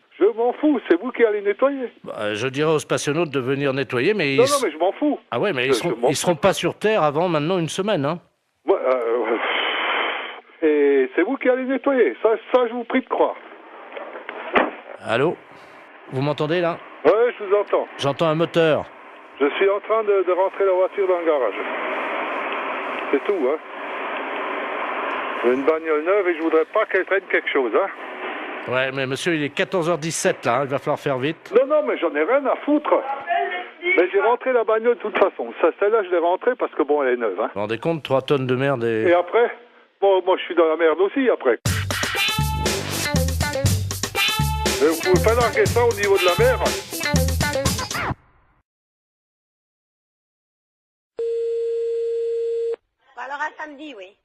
C'est vous qui allez nettoyer. Je dirais aux spationautes de venir nettoyer, mais... Non, mais je m'en fous. Ah ouais, mais ils seront pas sur Terre avant maintenant une semaine, hein. Ouais, et c'est vous qui allez nettoyer. Ça, je vous prie de croire. Allô? Vous m'entendez, là? Ouais, je vous entends. J'entends un moteur. Je suis en train de rentrer la voiture dans le garage. C'est tout, hein. J'ai une bagnole neuve et je voudrais pas qu'elle traîne quelque chose, hein. Ouais, mais monsieur, il est 14h17, là, hein, il va falloir faire vite. Non, mais j'en ai rien à foutre. Mais j'ai rentré la bagnole de toute façon. Celle-là, je l'ai rentrée parce que, bon, elle est neuve, hein. Vous vous rendez compte, 3 tonnes de merde et... Et après? Bon, moi, je suis dans la merde aussi, après. Mais vous pouvez pas larguer ça au niveau de la mer? Alors, à samedi, oui.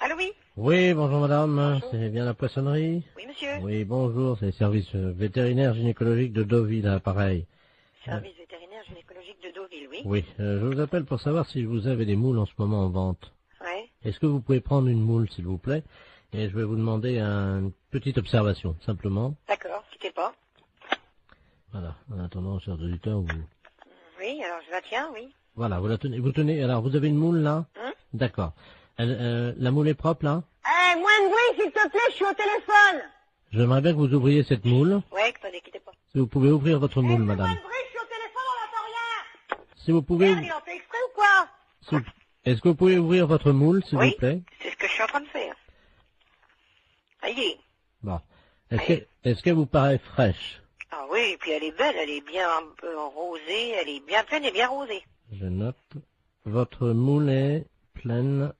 Allô, oui? Oui, bonjour madame, c'est bien la poissonnerie? Oui, monsieur. Oui, bonjour, c'est le service vétérinaire gynécologique de Deauville, à l'appareil. Service vétérinaire gynécologique de Deauville, oui. Oui, je vous appelle pour savoir si vous avez des moules en ce moment en vente. Oui. Est-ce que vous pouvez prendre une moule, s'il vous plaît? Et je vais vous demander une petite observation, simplement. D'accord, quittez pas. Voilà, en attendant, chers auditeurs, vous... Oui, alors je la tiens, oui. Voilà, vous la tenez, alors vous avez une moule là? D'accord. La moule est propre là? Eh, moins de bruit, s'il te plaît, je suis au téléphone. J'aimerais bien que vous ouvriez cette moule. Ouais, attendez, quittez pas. Si vous pouvez ouvrir votre moule, madame. Je suis au téléphone, on n'entend rien. Si vous pouvez... Merde, il en fait exprès ou quoi? Est-ce que vous pouvez ouvrir votre moule, s'il Oui. vous plaît? C'est ce que je suis en train de faire. Allez. Bon. Est-ce qu'elle vous paraît fraîche? Ah oui, et puis elle est belle, elle est bien un peu rosée, elle est bien pleine et bien rosée. Je note. Votre moule est pleine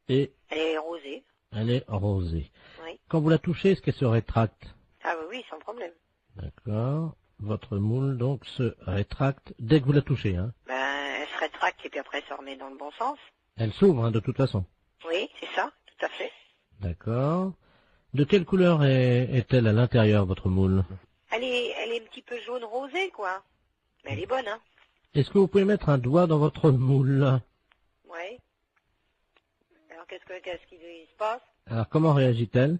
et... Elle est rosée. Elle est rosée. Oui. Quand vous la touchez, est-ce qu'elle se rétracte? Ah oui, oui, sans problème. D'accord. Votre moule, donc, se rétracte dès que vous la touchez, hein? Ben, elle se rétracte et puis après elle se remet dans le bon sens. Elle s'ouvre, hein, de toute façon. Oui, c'est ça, tout à fait. D'accord. De quelle couleur est-elle à l'intérieur, votre moule? Elle est un petit peu jaune rosée, quoi. Mais elle est bonne, hein. Est-ce que vous pouvez mettre un doigt dans votre moule? Oui. Alors qu'est-ce qui se passe? Alors, comment réagit-elle?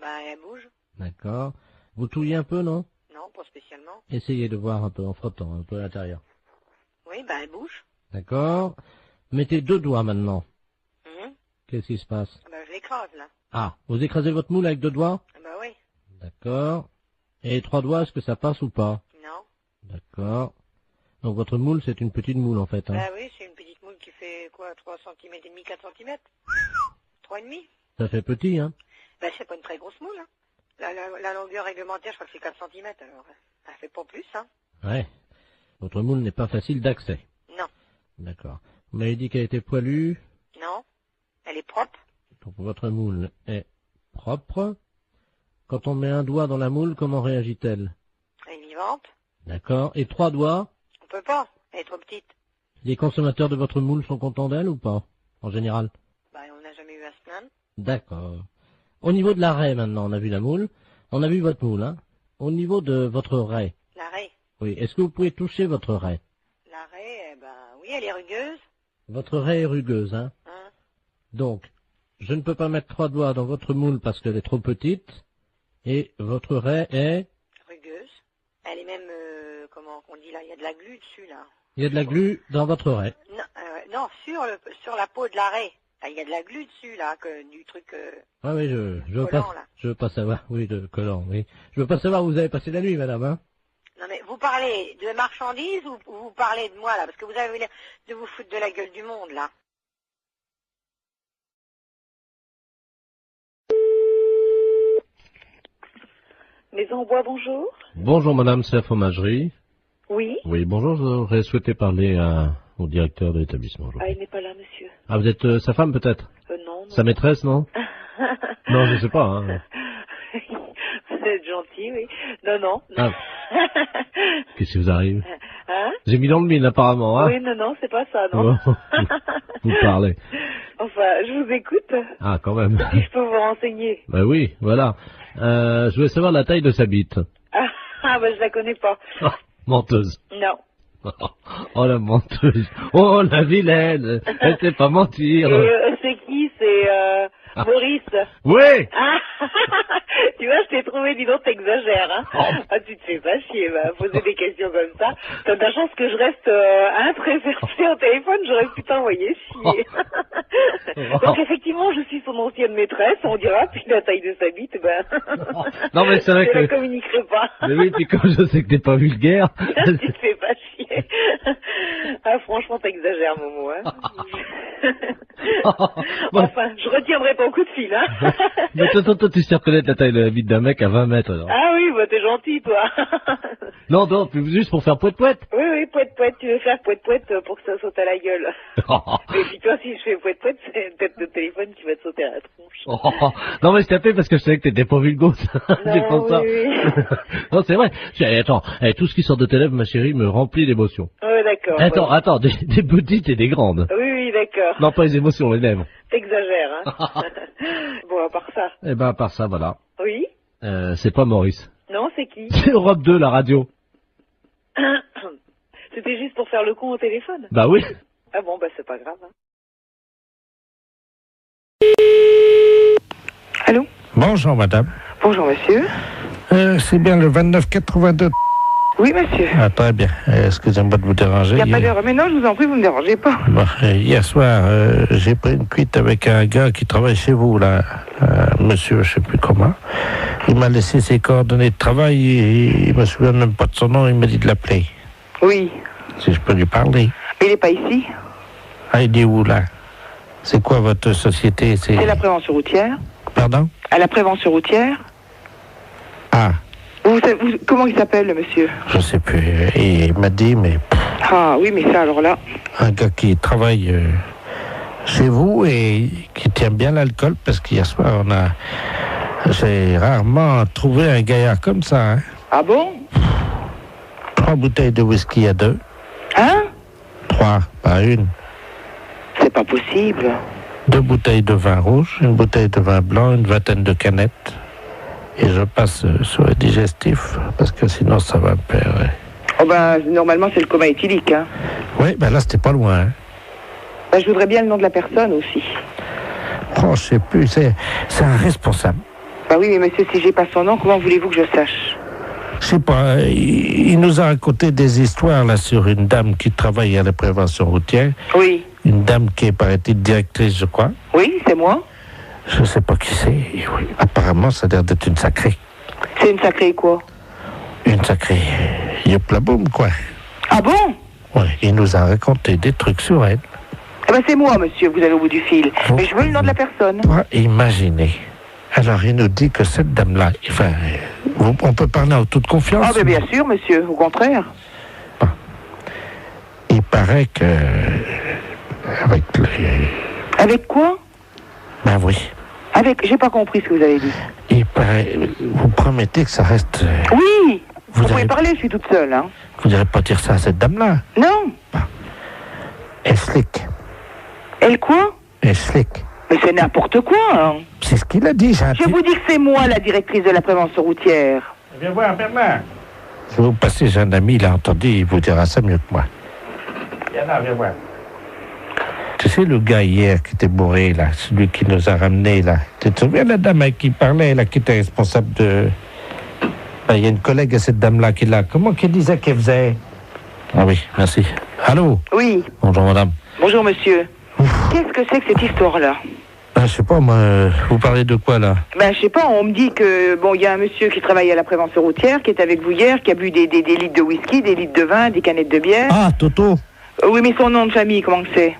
Ben, elle bouge. D'accord. Vous touillez un peu, non? Non, pas spécialement. Essayez de voir un peu en frottant, un peu à l'intérieur. Oui, ben elle bouge. D'accord. Mettez 2 doigts maintenant. Mhm. Qu'est-ce qui se passe? Ben je l'écrase, là. Ah, vous écrasez votre moule avec 2 doigts? Ben oui. D'accord. Et 3 doigts, est-ce que ça passe ou pas? Non. D'accord. Donc votre moule, c'est une petite moule en fait. Hein. Ben oui, c'est une petite moule qui fait quoi, 3 cm et demi, 4 cm 3,5. Ça fait petit, hein? Ben c'est pas une très grosse moule, hein. La longueur réglementaire, je crois que c'est 4 cm, alors elle fait pas plus, hein. Ouais. Votre moule n'est pas facile d'accès. Non. D'accord. Vous m'avez dit qu'elle était poilue. Non. Elle est propre. Donc votre moule est propre. Quand on met un doigt dans la moule, comment réagit-elle? Elle est vivante. D'accord. Et 3 doigts? On peut pas, elle est trop petite. Les consommateurs de votre moule sont contents d'elle ou pas? En général? Ben on n'a jamais eu à se plaindre. D'accord. Au niveau de la raie maintenant, on a vu la moule. On a vu votre moule, hein. Au niveau de votre raie. La raie. Oui. Est-ce que vous pouvez toucher votre raie? La raie, ben oui, elle est rugueuse. Votre raie est rugueuse, hein. Donc, je ne peux pas mettre 3 doigts dans votre moule parce qu'elle est trop petite. Et votre raie est... Rugueuse. Elle est même, comment on dit là, il y a de la glu dessus, là. Il y a de la glu dans votre raie. Non, non, sur la peau de la raie. Il y a de la glu dessus, là, du truc... Ah oui, je veux collant, pas, là. je veux pas savoir, oui, de collant, oui. Je veux pas savoir où vous avez passé la nuit, madame, hein. Non mais vous parlez de marchandises ou vous parlez de moi, là? Parce que vous avez l'air de vous foutre de la gueule du monde, là. Maison Bois, bonjour. Bonjour, madame, c'est la fromagerie. Oui. Oui, bonjour, j'aurais souhaité parler au directeur de l'établissement. Ah, il n'est pas là, monsieur. Ah, vous êtes sa femme, peut-être? Non, non. Sa maîtresse, non? Non, je sais pas, hein. Vous êtes gentil, oui. Non, non. Ah. Qu'est-ce qui vous arrive? Hein? J'ai mis dans le mille, apparemment, hein. Oui, non, non, c'est pas ça, non. Vous parlez. Enfin, je vous écoute. Ah, quand même. Si je peux vous renseigner. Ben oui, voilà. Je voulais savoir la taille de sa bite. Ah, ben je la connais pas. Oh, menteuse. Non. Oh, la menteuse. Oh, la vilaine. Elle sait pas mentir. C'est qui? C'est Maurice. Oui. Ah, tu vois, je t'ai trouvé, dis donc, t'exagères, hein. Oh. Ah, tu te fais pas chier, bah, poser des questions comme ça. T'as de la chance que je reste très versée au téléphone, j'aurais pu t'envoyer chier. Donc, effectivement, je suis son ancienne maîtresse, on dira, puis la taille de sa bite, ben... Non, mais c'est vrai je que... la communiquerai pas. Mais oui, puis comme je sais que t'es pas vulgaire... Tu te fais pas chier. Ah, franchement, t'exagères, Momo, hein. Enfin, je retiendrai ton coup de fil, hein. Mais toi, tu sais reconnaître la taille de la bite d'un mec à 20 mètres, alors. Ah oui, bah t'es gentil, toi. Non, non, juste pour faire poète-poète. Oui, oui, poète-poète, tu veux faire poète-poète pour que ça saute à la gueule. Et puis toi, si je fais poète-poète, c'est peut-être le téléphone qui va te sauter à la tronche. Non, mais je t'appelais parce que je savais que t'étais pas vulgose. C'est pour ça. Oui. Non, c'est vrai. Attends, tout ce qui sort de tes lèvres, ma chérie, me remplit d'émotions. Oui, d'accord. Attends, des petites et des grandes. Oui, oui, d'accord. Non, pas les émotions, les lèvres. T'exagères, hein. Bon, à part ça. Eh ben, à part ça, voilà. Oui. C'est pas Maurice. Non, c'est qui? C'est Europe 2, la radio. C'était juste pour faire le con au téléphone? Bah oui. Ah bon, bah c'est pas grave, hein. Allô? Bonjour, madame. Bonjour, monsieur. C'est bien le 2982. Oui, monsieur. Ah, très bien. Excusez-moi de vous déranger. Il n'y a pas d'erreur. Mais non, je vous en prie, vous ne me dérangez pas. Bon, hier soir, j'ai pris une cuite avec un gars qui travaille chez vous, là. Monsieur, je ne sais plus comment. Il m'a laissé ses coordonnées de travail et il ne me souvient même pas de son nom. Il m'a dit de l'appeler. Oui. Si je peux lui parler. Mais il n'est pas ici. Ah, il est où, là? C'est quoi votre société? C'est la prévention routière. Pardon? À la prévention routière. Ah. Comment il s'appelle, le monsieur? Je sais plus. Et il m'a dit, mais... Ah oui, mais ça, alors là... Un gars qui travaille chez vous et qui tient bien l'alcool, parce qu'hier soir, j'ai rarement trouvé un gaillard comme ça. Hein. Ah bon? 3 bouteilles de whisky à 2. Hein? 3, pas une. C'est pas possible. 2 bouteilles de vin rouge, une bouteille de vin blanc, une vingtaine de canettes. Et je passe sur le digestif, parce que sinon ça va me perdre. Oh ben, normalement c'est le coma éthylique, hein. Oui, ben là c'était pas loin. Hein. Ben, je voudrais bien le nom de la personne aussi. Oh, je sais plus, c'est un responsable. Ben oui, mais monsieur, si j'ai pas son nom, comment voulez-vous que je sache? Je sais pas, il nous a raconté des histoires là sur une dame qui travaille à la prévention routière. Oui. Une dame qui est, paraît-il, directrice, je crois. Oui, c'est moi. Je sais pas qui c'est. Oui. Apparemment, ça a l'air d'être une sacrée. C'est une sacrée quoi? Une sacrée yop-la-boum, quoi. Ah bon? Oui, il nous a raconté des trucs sur elle. Eh ben c'est moi, monsieur, vous allez au bout du fil. Mais je veux le nom de la personne. Imaginez. Alors, il nous dit que cette dame-là... Enfin, on peut parler en toute confiance. Ah ben bien sûr, monsieur, au contraire. Bon. Il paraît que... Avec quoi? Ben oui. J'ai pas compris ce que vous avez dit. Il paraît... Vous promettez que ça reste... Oui. Vous pouvez parler, je suis toute seule, hein. Vous n'irez pas dire ça à cette dame-là? Non. Bon. Elle slick. Elle quoi? Elle slick. Mais c'est n'importe quoi, hein. C'est ce qu'il a dit, Je vous dis que c'est moi, la directrice de la prévention routière. Viens voir, Bernard. Je vais vous passer, j'ai un ami, il a entendu, il vous dira ça mieux que moi. Viens là, viens voir. Tu sais, le gars hier qui était bourré, là, celui qui nous a ramenés, là. Tu te souviens de la dame avec qui parlait, là, qui était responsable de... Il y a une collègue à cette dame-là qui est là. Comment qu'elle disait qu'elle faisait? Ah oui, merci. Allô? Oui. Bonjour, madame. Bonjour, monsieur. Qu'est-ce que c'est que cette histoire-là? Je sais pas, moi, vous parlez de quoi, là? Ben, je sais pas, on me dit que, bon, il y a un monsieur qui travaille à la prévention routière, qui est avec vous hier, qui a bu des litres de whisky, des litres de vin, des canettes de bière. Ah, Toto? Oui, mais son nom de famille, comment que c'est?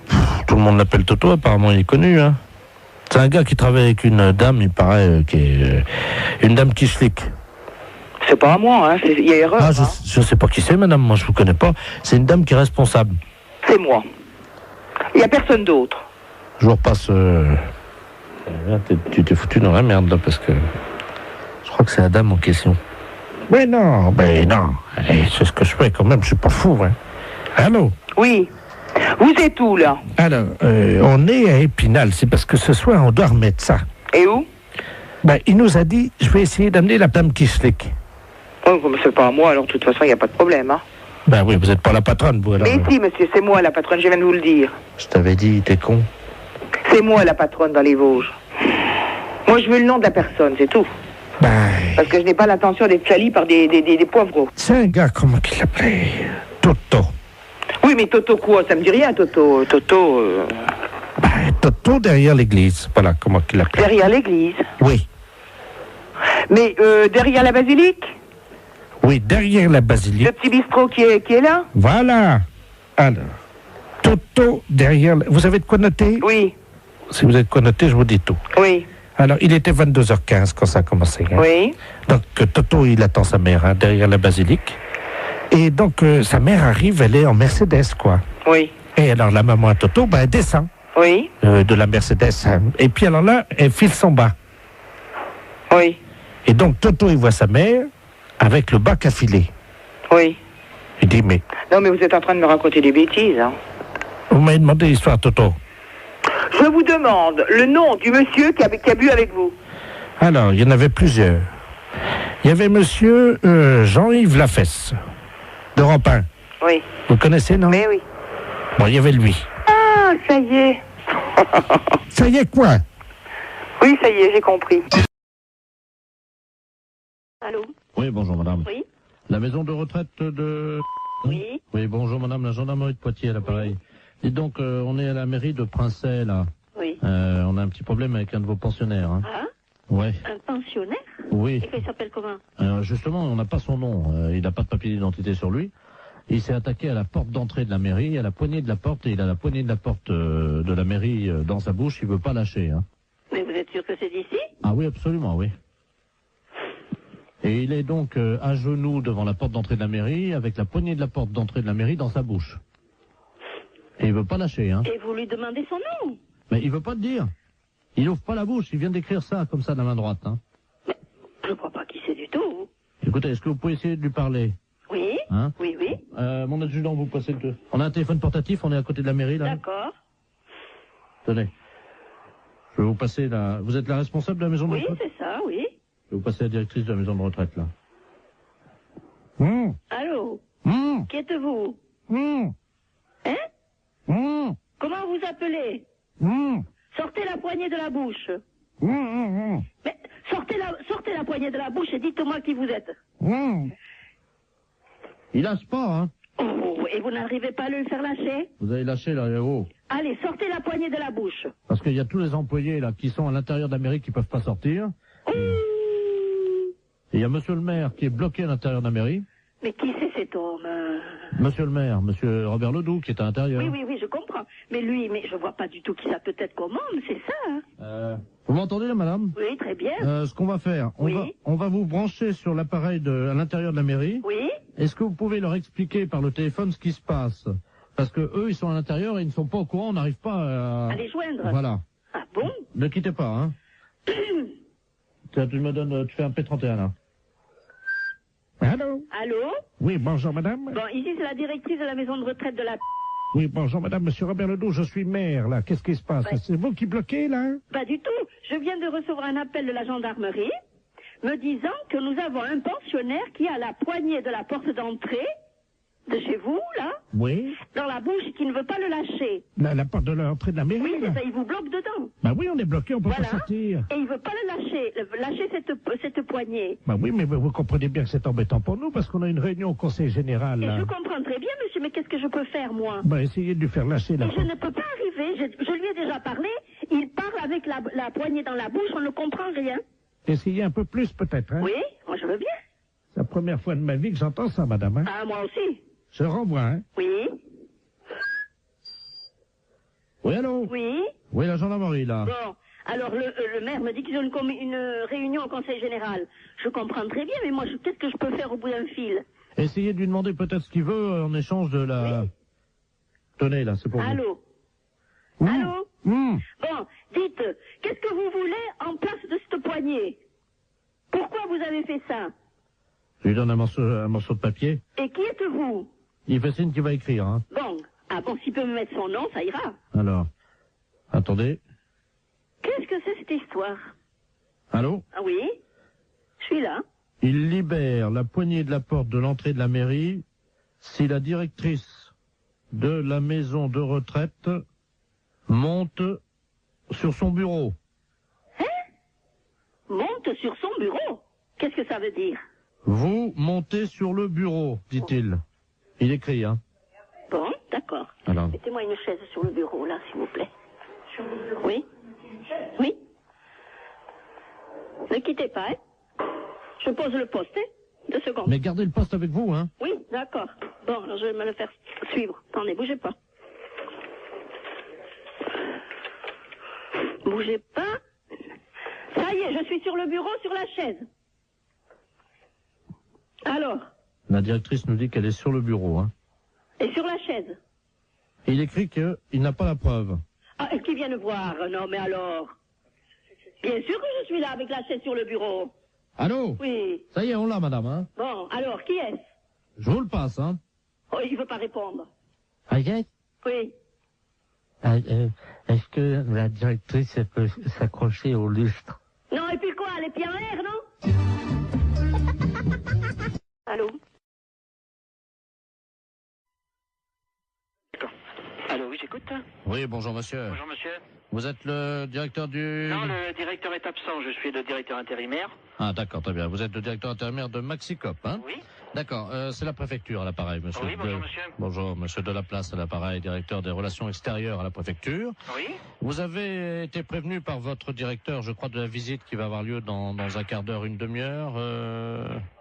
Tout le monde l'appelle Toto, apparemment, il est connu, hein. C'est un gars qui travaille avec une dame, il paraît, qui est une dame qui slick. C'est pas à moi, hein, il y a erreur. Ah, je sais pas qui c'est, madame, moi, je vous connais pas. C'est une dame qui est responsable. C'est moi. Il y a personne d'autre. Je vous repasse... Tu t'es foutu dans la merde, là, parce que... Je crois que c'est la dame en question. Mais non, c'est ce que je fais quand même, je suis pas fou, hein. Allô? Oui. Vous êtes où, là? Alors, on est à Épinal, c'est parce que ce soir, on doit remettre ça. Et où? Ben, il nous a dit, je vais essayer d'amener la dame qui slick. Oh, comme c'est pas à moi, alors de toute façon, il n'y a pas de problème, hein. Ben oui, vous n'êtes pas la patronne, vous, alors. Mais si, monsieur, c'est moi la patronne, je viens de vous le dire. Je t'avais dit, t'es con. C'est moi la patronne dans les Vosges. Moi, je veux le nom de la personne, c'est tout. Ben... Parce que je n'ai pas l'intention d'être salie par des poivreaux. C'est un gars, comment qu'il l'appelait? Toto. Oui, mais Toto quoi? Ça me dit rien, Toto. Ben, Toto derrière l'église. Voilà, comment qu'il l'appelait. Derrière l'église? Oui. Mais derrière la basilique? Oui, derrière la basilique. Le petit bistrot qui est là? Voilà. Alors, Toto derrière... Vous avez de quoi noter? Oui. Si vous avez de quoi noter, je vous dis tout. Oui. Alors, il était 22h15 quand ça a commencé. Hein. Oui. Donc, Toto, il attend sa mère hein, derrière la basilique. Et donc, sa mère arrive, elle est en Mercedes, quoi. Oui. Et alors, la maman à Toto, ben, elle descend. Oui. De la Mercedes. Hein. Et puis, alors là, elle file son bas. Oui. Et donc, Toto, il voit sa mère avec le bac à filer. Oui. Il dit, mais... Non, mais vous êtes en train de me raconter des bêtises, hein. Vous m'avez demandé l'histoire, Toto. Je vous demande le nom du monsieur qui a bu avec vous. Alors, il y en avait plusieurs. Il y avait monsieur Jean-Yves Lafesse, d'Europe 1. Oui. Vous le connaissez, non? Mais oui. Bon, il y avait lui. Ah, ça y est. Ça y est quoi? Oui, ça y est, j'ai compris. Allô? Oui, bonjour madame. Oui. La maison de retraite de... Oui. Oui, bonjour madame, la gendarmerie de Poitiers à l'appareil. Dites donc, on est à la mairie de Princey, là. Oui. On a un petit problème avec un de vos pensionnaires. Hein. Ah, Ouais. un pensionnaire? Oui. Et il s'appelle comment? Justement, on n'a pas son nom. Il n'a pas de papier d'identité sur lui. Il s'est attaqué à la porte d'entrée de la mairie, à la poignée de la porte, et il a la poignée de la porte de la mairie dans sa bouche. Il veut pas lâcher. Hein. Mais vous êtes sûr que c'est d'ici? Ah oui, absolument, oui. Et il est donc à genoux devant la porte d'entrée de la mairie, avec la poignée de la porte d'entrée de la mairie dans sa bouche. Et il veut pas lâcher. Hein. Et vous lui demandez son nom? Mais il veut pas te dire. Il ouvre pas la bouche. Il vient d'écrire ça, comme ça, de la main droite. Hein. Mais je ne crois pas qui c'est du tout. Écoutez, est-ce que vous pouvez essayer de lui parler? Oui. Hein? Oui, oui. Mon adjudant, vous passez le... On a un téléphone portatif, on est à côté de la mairie, là. D'accord. Tenez. Je vais vous passer la... Vous êtes la responsable de la maison de Oui, retraite? c'est ça, oui. Je vais vous passer la directrice de la maison de retraite, là. Allô? Qui êtes-vous? Hein? Comment vous appelez? Sortez la poignée de la bouche. Mais sortez la poignée de la bouche et dites-moi qui vous êtes. Il lâche pas, hein. Oh, et vous n'arrivez pas à le faire lâcher? Vous avez lâché, là, haut. Allez, sortez la poignée de la bouche. Parce qu'il y a tous les employés, là, qui sont à l'intérieur de la mairie qui peuvent pas sortir. Et il y a monsieur le maire qui est bloqué à l'intérieur de la mairie. Mais qui c'est cet homme? Monsieur le maire, monsieur Robert Ledoux, qui est à l'intérieur. Oui, je comprends. Mais lui, je vois pas du tout qui ça peut être comme homme, c'est ça, hein? Vous m'entendez, là, madame? Oui, très bien. Ce qu'on va faire, on va vous brancher sur l'appareil à l'intérieur de la mairie. Oui. Est-ce que vous pouvez leur expliquer par le téléphone ce qui se passe? Parce que eux, ils sont à l'intérieur et ils ne sont pas au courant, on n'arrive pas à les joindre. Voilà. Ah bon? Ne quittez pas, hein. Tu fais un P31, là. Allô? Allô? Oui, bonjour madame. Bon, ici c'est la directrice de la maison de retraite de la... Oui, bonjour madame, monsieur Robert Ledoux, je suis maire, là. Qu'est-ce qui se passe? Ouais. C'est vous qui bloquez, là? Pas du tout. Je viens de recevoir un appel de la gendarmerie me disant que nous avons un pensionnaire qui a la poignée de la porte d'entrée de chez vous, là, Oui. dans la bouche, qui ne veut pas le lâcher. La porte de l'entrée de la mairie, Oui, là. c'est ça, il vous bloque dedans. Bah oui, on est bloqué, on peut Voilà. pas sortir. Et il veut pas le lâcher cette poignée. Bah oui, mais vous comprenez bien que c'est embêtant pour nous, parce qu'on a une réunion au conseil général, Et là. je comprends très bien, monsieur, mais qu'est-ce que je peux faire, moi? Bah essayez de lui faire lâcher la Et je porte. ne peux pas arriver, je lui ai déjà parlé, il parle avec la poignée dans la bouche, on ne comprend rien. Essayez un peu plus, peut-être, hein? Oui, moi je veux bien. C'est la première fois de ma vie que j'entends ça, madame, hein? Ah, moi aussi. Je renvoie, hein? Oui. Oui, allô? Oui. Oui, la gendarmerie, là. Bon, alors le maire me dit qu'ils ont une réunion au conseil général. Je comprends très bien, mais moi, qu'est-ce que je peux faire au bout d'un fil? Essayez de lui demander peut-être ce qu'il veut en échange de la... Oui. Tenez, là, c'est pour vous. Allô? Allô? Bon, dites, qu'est-ce que vous voulez en place de cette poignée? Pourquoi vous avez fait ça? Je lui donne un morceau de papier. Et qui êtes-vous? Il fait signe qu'il va écrire, hein. Bon, s'il peut me mettre son nom, ça ira. Alors, attendez. Qu'est-ce que c'est cette histoire? Allô? Ah oui? Je suis là. Il libère la poignée de la porte de l'entrée de la mairie si la directrice de la maison de retraite monte sur son bureau. Hein? Monte sur son bureau? Qu'est-ce que ça veut dire? Vous montez sur le bureau, dit-il. Il écrit, hein. Bon, d'accord. Alors. Mettez-moi une chaise sur le bureau, là, s'il vous plaît. Oui? Oui? Ne quittez pas, hein? Je pose le poste, hein? 2 secondes. Mais gardez le poste avec vous, hein. Oui, d'accord. Bon, alors je vais me le faire suivre. Attendez, bougez pas. Bougez pas. Ça y est, je suis sur le bureau, sur la chaise. Alors? La directrice nous dit qu'elle est sur le bureau, hein. Et sur la chaise? Et il écrit qu'il n'a pas la preuve. Ah, est-ce qu'il vient nous voir? Non, mais alors? Bien sûr que je suis là avec la chaise sur le bureau. Allô? Oui. Ça y est, on l'a, madame, hein. Bon, alors, qui est-ce? Je vous le passe, hein. Oh, il veut pas répondre. Agathe, Oui. est-ce que la directrice elle peut s'accrocher au lustre? Non, et puis quoi? Les pieds en l'air, non? Allô? Allô, oui, j'écoute. Oui, bonjour, monsieur. Bonjour monsieur. Vous êtes le directeur du... Non, le directeur est absent, je suis le directeur intérimaire. Ah, d'accord, très bien. Vous êtes le directeur intérimaire de Maxicop, hein? Oui. D'accord, c'est la préfecture à l'appareil, monsieur. Oui, bonjour, monsieur. Bonjour, monsieur Delaplace à l'appareil, directeur des relations extérieures à la préfecture. Oui. Vous avez été prévenu par votre directeur, je crois, de la visite qui va avoir lieu dans un quart d'heure, une demi-heure.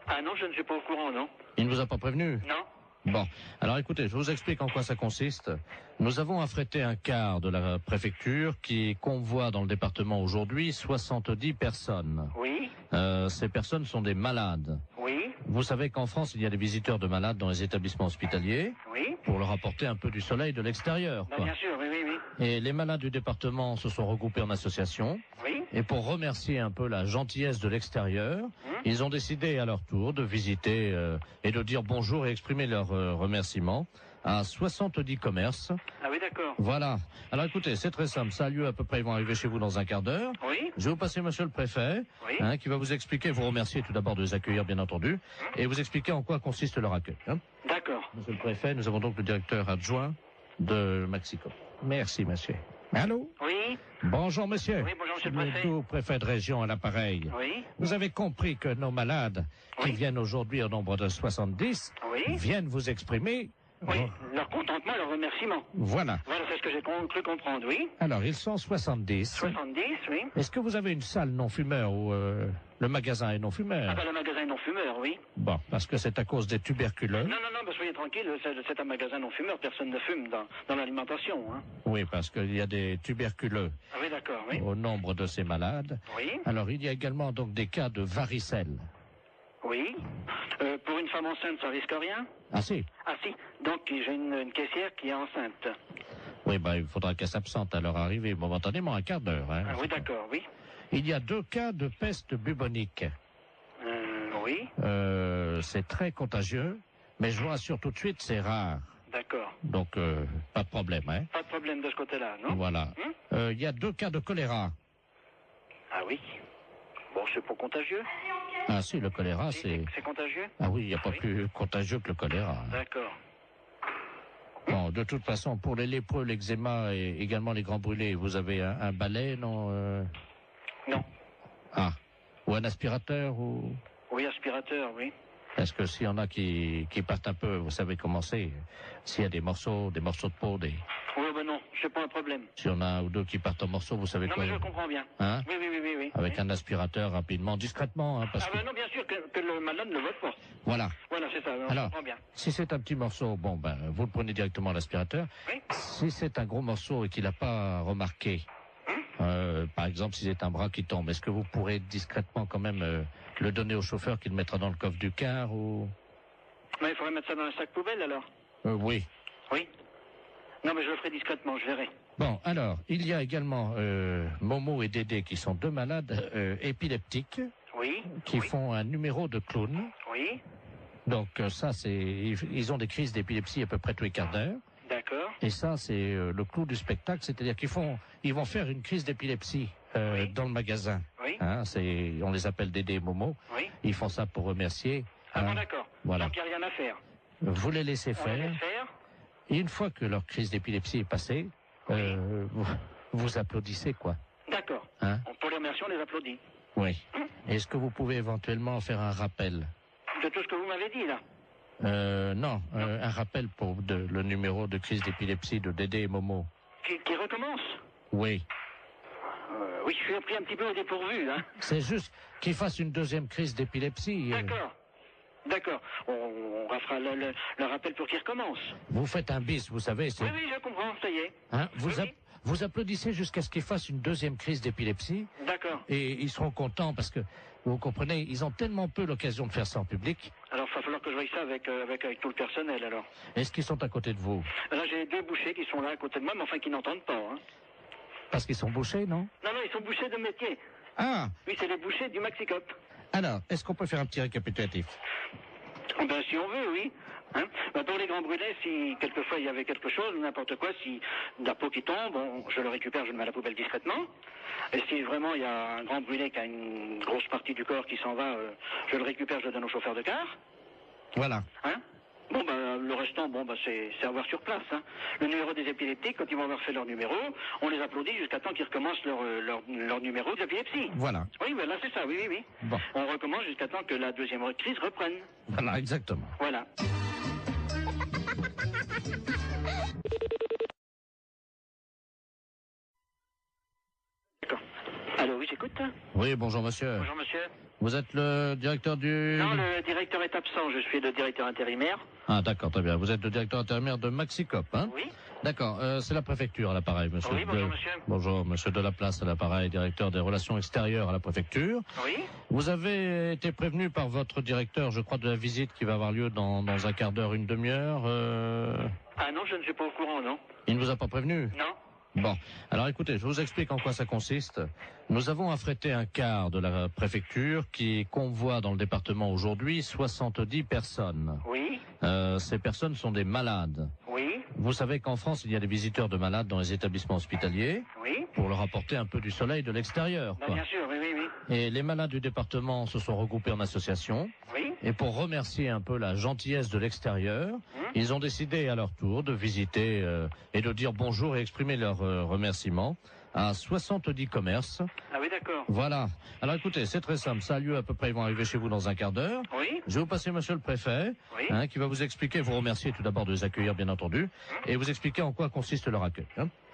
Ah non, je ne suis pas au courant, non. Il ne vous a pas prévenu? Non. Bon, alors écoutez, je vous explique en quoi ça consiste. Nous avons affrété un quart de la préfecture qui convoie dans le département aujourd'hui 70 personnes. Oui. Ces personnes sont des malades. Oui. Vous savez qu'en France, il y a des visiteurs de malades dans les établissements hospitaliers. Oui. Pour leur apporter un peu du soleil de l'extérieur. Bah, bien sûr, oui, oui, oui. Et les malades du département se sont regroupés en association. Oui. Et pour remercier un peu la gentillesse de l'extérieur, ils ont décidé à leur tour de visiter et de dire bonjour et exprimer leur remerciement à 70 commerces. Ah oui, d'accord. Voilà. Alors écoutez, c'est très simple. Ça a lieu à peu près, ils vont arriver chez vous dans un quart d'heure. Oui. Je vais vous passer monsieur le préfet, Oui. qui va vous expliquer, vous remercier tout d'abord de les accueillir, bien entendu, et vous expliquer en quoi consiste leur accueil. D'accord. Monsieur le préfet, nous avons donc le directeur adjoint de Mexico. Merci, monsieur. Allô? Oui. Bonjour, monsieur. Oui, bonjour, monsieur le préfet. Tout préfet de région à l'appareil. Oui. Vous avez compris que nos malades, qui viennent aujourd'hui au nombre de 70, viennent vous exprimer... Leur contentement, leur remerciement. Voilà. Voilà, c'est ce que j'ai cru comprendre, oui. Alors, ils sont 70. 70, oui. Est-ce que vous avez une salle non-fumeur où le magasin est non-fumeur? Ah ben, le magasin est non-fumeur, oui. Bon, parce que c'est à cause des tuberculeux. Non, ben, soyez tranquille, c'est un magasin non-fumeur, personne ne fume dans l'alimentation, hein. Oui, parce qu'il y a des tuberculeux Ah oui, d'accord, oui. au nombre de ces malades. Oui. Alors, il y a également donc des cas de varicelle. Oui. Pour une femme enceinte, ça risque rien? Ah si? Ah si. Donc, j'ai une caissière qui est enceinte. Oui, il faudra qu'elle s'absente à leur arrivée momentanément, un quart d'heure. Hein, ah oui, d'accord, oui. Il y a 2 cas de peste bubonique. Oui. C'est très contagieux, mais je vous rassure tout de suite, c'est rare. D'accord. Donc, pas de problème, hein. Pas de problème de ce côté-là, non? Voilà. Il y a 2 cas de choléra. Ah oui. Bon, c'est pas contagieux. Ah si, le choléra, c'est... C'est contagieux? Ah oui, il n'y a pas plus contagieux que le choléra. D'accord. Bon, de toute façon, pour les lépreux, l'eczéma et également les grands brûlés, vous avez un balai, non Non. Ah. Ou un aspirateur, ou... Oui, aspirateur, oui. Parce que s'il y en a qui partent un peu, vous savez comment c'est. S'il y a des morceaux de peau, Oui, ben non, c'est pas un problème. S'il y en a un ou deux qui partent en morceaux, vous savez non, quoi. Non, mais je comprends bien. Hein? Oui. Avec un aspirateur, rapidement, discrètement, hein, parce que... ben non, bien sûr que le malade ne vote pas. Voilà. Voilà, c'est ça, je Alors, comprends bien. si c'est un petit morceau, vous le prenez directement à l'aspirateur. Oui. Si c'est un gros morceau et qu'il n'a pas remarqué, par exemple, si c'est un bras qui tombe, est-ce que vous pourrez discrètement quand même le donner au chauffeur qui le mettra dans le coffre du car ou... Mais il faudrait mettre ça dans un sac poubelle, alors? Oui. Oui. Non, mais je le ferai discrètement, je verrai. Bon, alors, il y a également Momo et Dédé qui sont 2 malades épileptiques. Oui. Qui font un numéro de clown. Oui. Donc ça, ils ont des crises d'épilepsie à peu près tous les quarts d'heure. D'accord. Et ça, c'est le clou du spectacle, c'est-à-dire ils vont faire une crise d'épilepsie dans le magasin. Oui. Hein, on les appelle Dédé et Momo. Oui. Ils font ça pour remercier. Ah bon, d'accord. Voilà. Donc il n'y a rien à faire. Vous les laissez On faire. les laisse faire. Et une fois que leur crise d'épilepsie est passée, vous applaudissez, quoi. D'accord. Hein? Pour les remercier, on les applaudit. Oui. Est-ce que vous pouvez éventuellement faire un rappel? De tout ce que vous m'avez dit, là? Non. Un rappel pour le numéro de crise d'épilepsie de Dédé et Momo. Qui recommence? Oui. Oui, je suis pris un petit peu au dépourvu, hein. C'est juste qu'ils fassent une 2e crise d'épilepsie. D'accord. On fera le rappel pour qu'il recommence. Vous faites un bis, vous savez. Oui, je comprends, ça y est. Hein, vous applaudissez jusqu'à ce qu'ils fassent une 2e crise d'épilepsie. D'accord. Et ils seront contents parce que, vous comprenez, ils ont tellement peu l'occasion de faire ça en public. Alors, il va falloir que je voie ça avec tout le personnel, alors. Est-ce qu'ils sont à côté de vous? Là, j'ai 2 bouchers qui sont là à côté de moi, mais enfin qui n'entendent pas, hein. Parce qu'ils sont bouchés, non? Non, ils sont bouchers de métier. Ah! Oui, c'est les bouchers du Maxicop. Alors, est-ce qu'on peut faire un petit récapitulatif? Ben, si on veut, oui. Hein? Ben, pour les grands brûlés, si quelquefois il y avait quelque chose, n'importe quoi, si de la peau qui tombe, je le récupère, je le mets à la poubelle discrètement. Et si vraiment il y a un grand brûlé qui a une grosse partie du corps qui s'en va, je le récupère, je le donne au chauffeur de car. Voilà. Hein? Bon, le restant, c'est à voir sur place. Hein. Le numéro des épileptiques, quand ils vont avoir fait leur numéro, on les applaudit jusqu'à temps qu'ils recommencent leur numéro d'épilepsie. Voilà. Oui, là, c'est ça, oui. Bon. On recommence jusqu'à temps que la deuxième crise reprenne. Voilà, exactement. Voilà. D'accord. Allô, oui, j'écoute. Oui, bonjour monsieur. Bonjour, monsieur. Vous êtes le directeur du... Non, le directeur est absent, je suis le directeur intérimaire. Ah, d'accord, très bien. Vous êtes le directeur intérimaire de Maxicop, hein? Oui. D'accord, c'est la préfecture à l'appareil, monsieur. Oui, bonjour, monsieur. Bonjour, monsieur Delaplace à l'appareil, directeur des relations extérieures à la préfecture. Oui. Vous avez été prévenu par votre directeur, je crois, de la visite qui va avoir lieu dans un quart d'heure, une demi-heure. Ah non, je ne suis pas au courant, non. Il ne vous a pas prévenu? Non. Bon, alors écoutez, je vous explique en quoi ça consiste. Nous avons affrété un quart de la préfecture qui convoie dans le département aujourd'hui 70 personnes. Oui. Ces personnes sont des malades. Oui. Vous savez qu'en France, il y a des visiteurs de malades dans les établissements hospitaliers. Oui. Pour leur apporter un peu du soleil de l'extérieur. Bien sûr, oui. Et les malades du département se sont regroupés en association. Oui. Et pour remercier un peu la gentillesse de l'extérieur, ils ont décidé à leur tour de visiter et de dire bonjour et exprimer leur remerciement à 70 commerces. Ah oui, d'accord. Voilà. Alors écoutez, c'est très simple. Ça a lieu à peu près, ils vont arriver chez vous dans un quart d'heure. Oui. Je vais vous passer monsieur le préfet, qui va vous expliquer, vous remercier tout d'abord de les accueillir, bien entendu, et vous expliquer en quoi consiste leur accueil.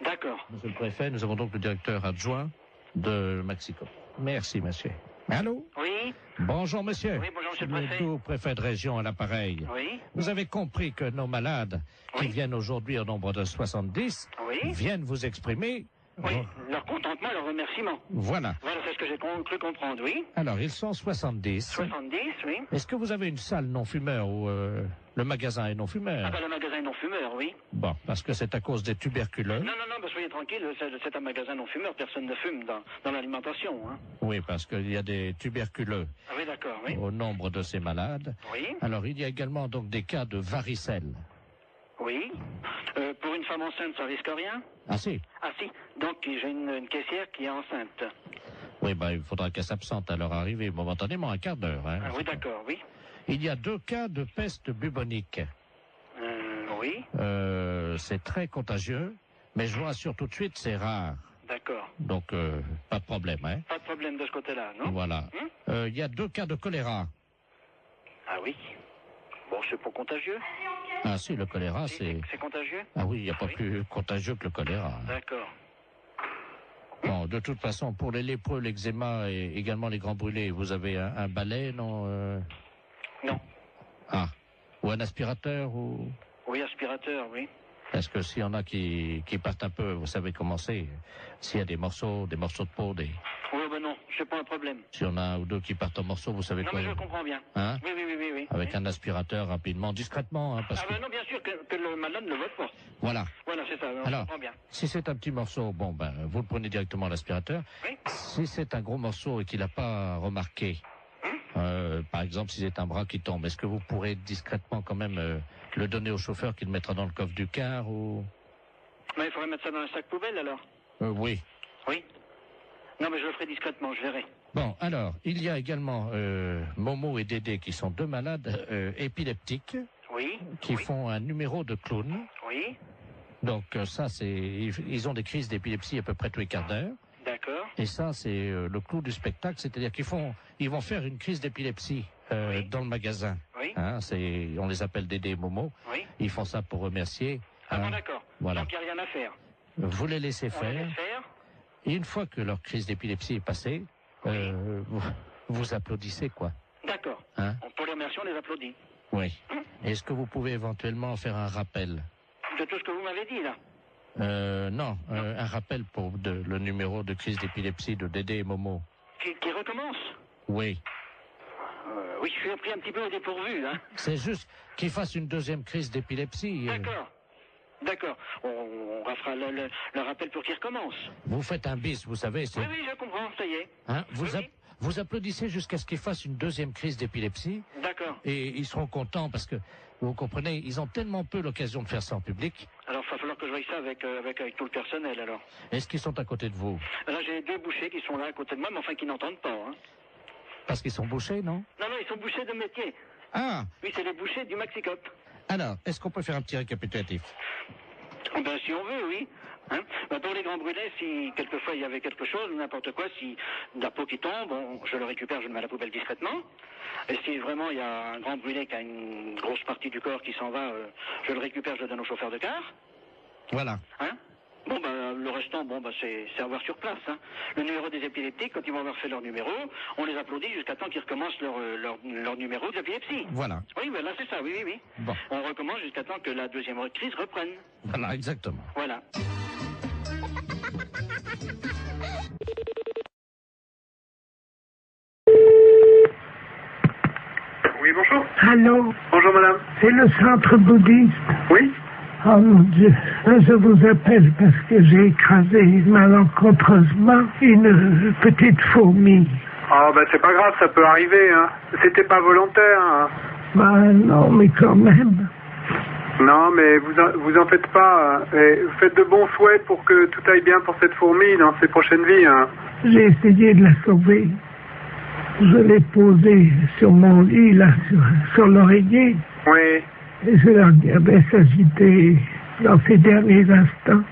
D'accord. Monsieur le préfet, nous avons donc le directeur adjoint de Maxicop. Merci, monsieur. Allô? Oui. Bonjour, monsieur. Oui, bonjour, monsieur le Le préfet. tout-préfet de région à l'appareil. Oui. Vous avez compris que nos malades, qui viennent aujourd'hui au nombre de 70, viennent vous exprimer... Leur contentement, leur remerciement. Voilà. Voilà, c'est ce que j'ai cru comprendre, oui. Alors, ils sont 70. 70, oui. Est-ce que vous avez une salle non-fumeur où le magasin est non-fumeur? Le magasin non-fumeur, oui. Bon, parce que c'est à cause des tuberculeux. Non, soyez tranquille, c'est un magasin non-fumeur, personne ne fume dans l'alimentation, hein. Oui, parce qu'il y a des tuberculeux Ah oui, d'accord, oui. au nombre de ces malades. Oui. Alors, il y a également donc des cas de varicelle. Oui. Pour une femme enceinte, ça risque rien? Ah si. Ah si. Donc, j'ai une caissière qui est enceinte. Oui, il faudra qu'elle s'absente à leur arrivée momentanément, un quart d'heure. Hein. Ah oui, d'accord, oui. Il y a 2 cas de peste bubonique. Oui. C'est très contagieux, mais je vous rassure tout de suite, c'est rare. D'accord. Donc, pas de problème, hein. Pas de problème de ce côté-là, non? Voilà. Il y a 2 cas de choléra. Ah oui. Bon, c'est pas contagieux. Ah si, le choléra, c'est... C'est contagieux? Ah oui, il n'y a pas plus contagieux que le choléra. D'accord. Bon, de toute façon, pour les lépreux, l'eczéma et également les grands brûlés, vous avez un balai, non Non. Ah. Ou un aspirateur, ou... Oui, aspirateur, oui. Parce que s'il y en a qui partent un peu, vous savez comment c'est. S'il y a des morceaux de peau, Oui, non, c'est pas un problème. s'il y en a un ou deux qui partent en morceaux, vous savez Non, quoi. mais je comprends bien. Hein? Oui. Avec un aspirateur rapidement, discrètement, hein, parce que... non, bien sûr que le malade ne vote pas. Voilà. Voilà, c'est ça, je Alors, comprends bien. si c'est un petit morceau, vous le prenez directement à l'aspirateur. Oui. Si c'est un gros morceau et qu'il n'a pas remarqué, par exemple, si c'est un bras qui tombe, est-ce que vous pourrez discrètement quand même le donner au chauffeur qui le mettra dans le coffre du car ou... Mais il faudrait mettre ça dans un sac poubelle, alors. Oui. Oui. Non, mais je le ferai discrètement, je verrai. Bon, alors, il y a également Momo et Dédé qui sont 2 malades épileptiques. Oui. Qui font un numéro de clown. Oui. Donc ça, c'est... Ils ont des crises d'épilepsie à peu près tous les quarts d'heure. D'accord. Et ça, c'est le clou du spectacle, c'est-à-dire ils vont faire une crise d'épilepsie dans le magasin. Oui. Hein, on les appelle Dédé et Momo. Oui. Ils font ça pour remercier. Ah bon, d'accord. Voilà. Donc il n'y a rien à faire. Vous les laissez On faire. les laisse faire. Et une fois que leur crise d'épilepsie est passée, vous applaudissez, quoi. D'accord. Hein? Pour les remercier, on les applaudit. Oui. Est-ce que vous pouvez éventuellement faire un rappel? De tout ce que vous m'avez dit, là. Non, un rappel pour le numéro de crise d'épilepsie de Dédé et Momo. Qui recommence? Oui. Oui, je suis pris un petit peu au dépourvu, hein. C'est juste qu'ils fassent une 2e crise d'épilepsie. D'accord. On fera le rappel pour qu'il recommence. Vous faites un bis, vous savez. Oui, je comprends, ça y est. Hein, vous applaudissez jusqu'à ce qu'ils fassent une 2e crise d'épilepsie. D'accord. Et ils seront contents parce que, vous comprenez, ils ont tellement peu l'occasion de faire ça en public. Alors, il va falloir que je voie ça avec tout le personnel, alors. Est-ce qu'ils sont à côté de vous? Là, j'ai 2 bouchers qui sont là à côté de moi, mais enfin qui n'entendent pas, hein. Parce qu'ils sont bouchés, non? Non, ils sont bouchers de métier. Ah! Oui, c'est les bouchers du Maxicop. Alors, est-ce qu'on peut faire un petit récapitulatif? Ben, si on veut, oui. Hein, ben, pour les grands brûlés, si quelquefois il y avait quelque chose, n'importe quoi, si de la peau qui tombe, je le récupère, je le mets à la poubelle discrètement. Et si vraiment il y a un grand brûlé qui a une grosse partie du corps qui s'en va, je le récupère, je le donne au chauffeur de car. Voilà. Hein? Bon, ben, le restant, bon, ben, c'est à voir sur place. Hein. Le numéro des épileptiques, quand ils vont avoir fait leur numéro, on les applaudit jusqu'à temps qu'ils recommencent leur numéro d'épilepsie. Voilà. Oui, ben là, c'est ça, oui, oui, oui. Bon. On recommence jusqu'à temps que la deuxième crise reprenne. Voilà, exactement. Voilà. Oui, bonjour. Allô, Bonjour, madame. c'est le centre bouddhiste. Oui. Oh mon Dieu, je vous appelle parce que j'ai écrasé malencontreusement une petite fourmi. Ah, ben c'est pas grave, ça peut arriver, hein. C'était pas volontaire, hein. Bah non, mais quand même. Non, mais vous en faites pas. Et faites de bons souhaits pour que tout aille bien pour cette fourmi dans ses prochaines vies, hein. J'ai essayé de la sauver. Je l'ai posée sur mon lit, là, sur l'oreiller. Oui. Et je la regardais s'agiter dans ces derniers instants.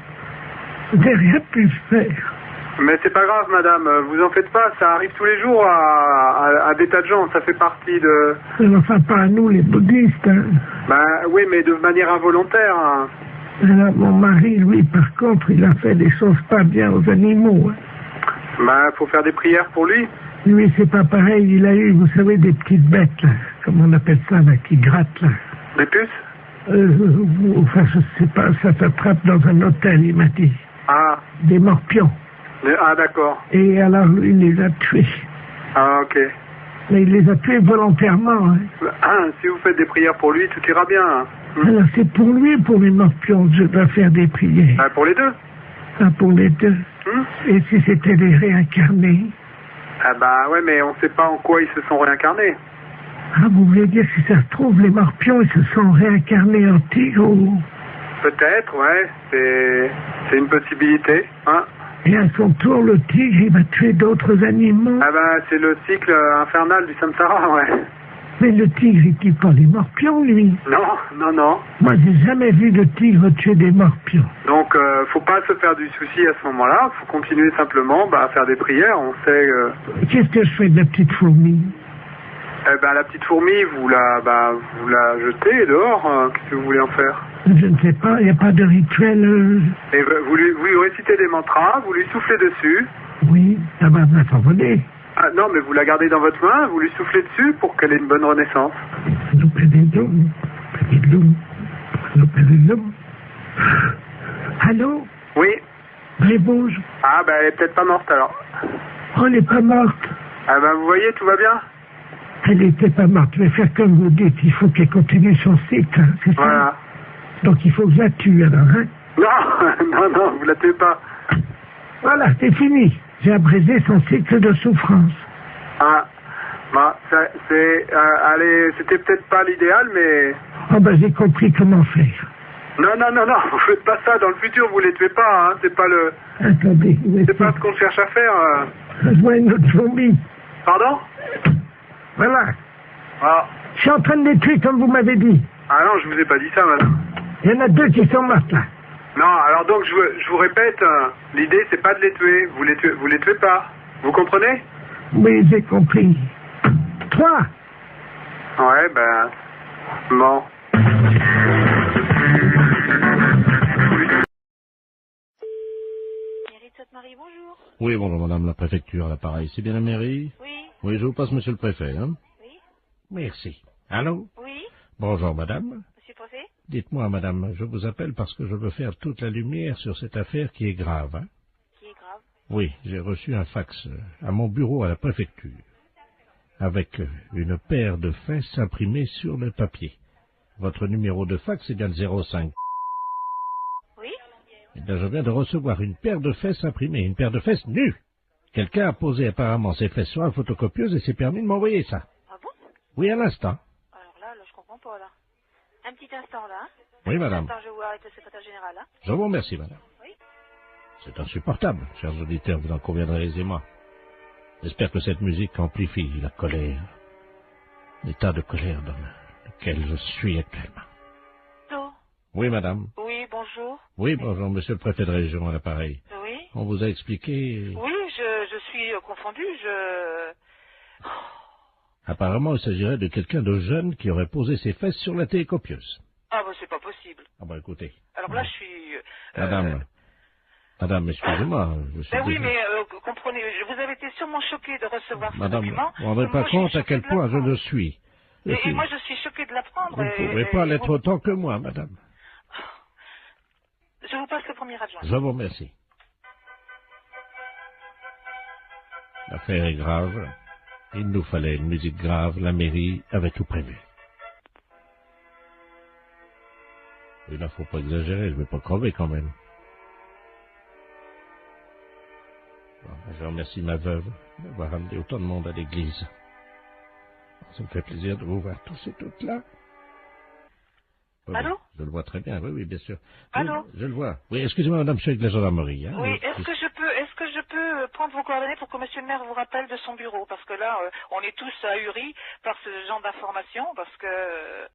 Je n'ai rien pu faire. Mais c'est pas grave, madame, vous en faites pas, ça arrive tous les jours à des tas de gens, ça fait partie de... Enfin, pas à nous, les bouddhistes, hein. Ben oui, mais de manière involontaire, hein. Alors, mon mari, lui, par contre, il a fait des choses pas bien aux animaux, hein. Ben, faut faire des prières pour lui. Lui, c'est pas pareil, il a eu, vous savez, des petites bêtes, là, comme on appelle ça, là, qui grattent, là. Des puces? Enfin, je sais pas, ça s'attrape dans un hôtel, il m'a dit. Ah. Des morpions. Ah, d'accord. Et alors, lui, il les a tués. Ah, ok. Mais il les a tués volontairement, hein. Ah, si vous faites des prières pour lui, tout ira bien, hein. Alors, c'est pour lui, pour les morpions, que je dois faire des prières. Ah, pour les deux? Ah, pour les deux. Et si c'était des réincarnés? Ah bah ouais, mais on sait pas en quoi ils se sont réincarnés. Ah, vous voulez dire, si ça se trouve, les morpions, ils se sont réincarnés en tigre ou... Peut-être, ouais, c'est une possibilité, hein. Et à son tour, le tigre, il va tuer d'autres animaux. Ah bah, c'est le cycle infernal du samsara, ouais. Mais le tigre, il tue pas les morpions, lui. Non, non, non. Moi, j'ai jamais vu de tigre tuer des morpions. Donc, faut pas se faire du souci à ce moment-là, faut continuer simplement à faire des prières, on sait... Qu'est-ce que je fais de la petite fourmi? Eh ben, la petite fourmi, vous la jetez dehors, qu'est-ce que vous voulez en faire? Je ne sais pas, il n'y a pas de rituel... Et vous lui récitez des mantras, vous lui soufflez dessus. Oui, ça va s'envoler. Ah non, mais vous la gardez dans votre main, vous lui soufflez dessus pour qu'elle ait une bonne renaissance. Allô? Oui. Elle bouge. Ah ben, elle est peut-être pas morte alors. Oh, elle n'est pas morte. Ah ben, vous voyez, tout va bien? Elle n'était pas morte, je vais faire comme vous dites, il faut qu'elle continue son cycle, hein, c'est ça? Voilà. Donc il faut que je la tue alors, hein? Non, non, vous la tuez pas. Voilà, c'est fini. J'ai abrégé son cycle de souffrance. Ah, bah, allez, c'était peut-être pas l'idéal, mais... Oh ben j'ai compris comment faire. Non, vous faites pas ça, dans le futur, vous les tuez pas, hein, c'est pas le... Attendez, c'est pas ce qu'on cherche à faire. Je vois une autre fourmi. Pardon? Voilà. Ah. Je suis en train de les tuer comme vous m'avez dit. Ah non, je vous ai pas dit ça, madame. Il y en a deux qui sont mortes là. Non, alors donc je vous répète, l'idée c'est pas de les tuer, vous les tuez pas. Vous comprenez? Oui, j'ai compris. 3. Ouais, ben... Bon. Marie, bonjour. Oui, bonjour madame la préfecture à l'appareil. C'est bien la mairie? Oui. Oui, je vous passe monsieur le préfet, hein? Oui. Merci. Allô? Oui. Bonjour madame. Monsieur le préfet? Dites-moi madame, je vous appelle parce que je veux faire toute la lumière sur cette affaire qui est grave, hein? Qui est grave? Oui, j'ai reçu un fax à mon bureau à la préfecture, avec une paire de fesses imprimées sur le papier. Votre numéro de fax est bien le 05. Oui. Eh bien, je viens de recevoir une paire de fesses imprimées, une paire de fesses nues. Quelqu'un a posé apparemment ses fesses sur la photocopieuse et s'est permis de m'envoyer ça. Ah bon? Oui, à l'instant. Alors là, je comprends pas, là. Un petit instant, là. Oui, madame. Attends, je vais voir avec le secrétaire général, là. Je vous remercie, madame. Oui. C'est insupportable, chers auditeurs, vous en conviendrez aisément. J'espère que cette musique amplifie la colère, l'état de colère dans lequel je suis actuellement. Oui, madame. Oui, bonjour. Oui, bonjour, monsieur le préfet de région à l'appareil. Oui. On vous a expliqué... Oui, je suis confondue, Apparemment, il s'agirait de quelqu'un de jeune qui aurait posé ses fesses sur la télécopieuse. Ah, bah, c'est pas possible. Ah bah écoutez. Alors là, je suis... Madame, excusez-moi. Je suis Ben oui, désolé. mais comprenez, vous avez été sûrement choquée de recevoir Madame, ce document. vous ne vous rendez pas Moi, je suis compte à choquée quel de point je l'apprendre. le suis. Et moi, je suis choquée de l'apprendre. Vous ne pouvez pas l'être autant que moi, madame. Je vous passe le premier adjoint. Je vous remercie. L'affaire est grave. Il nous fallait une musique grave. La mairie avait tout prévu. Et là, faut pas exagérer. Je vais pas crever quand même. Bon, je remercie ma veuve d'avoir amené autant de monde à l'église. Ça me fait plaisir de vous voir tous et toutes là. Oui, Allô? Je le vois très bien, oui, oui, bien sûr. Allô? Oui, je le vois. Oui, excusez-moi, madame, je suis avec la gendarmerie. Hein. Oui, est-ce que je peux prendre vos coordonnées pour que monsieur le maire vous rappelle de son bureau? Parce que là, on est tous ahuris par ce genre d'informations, parce que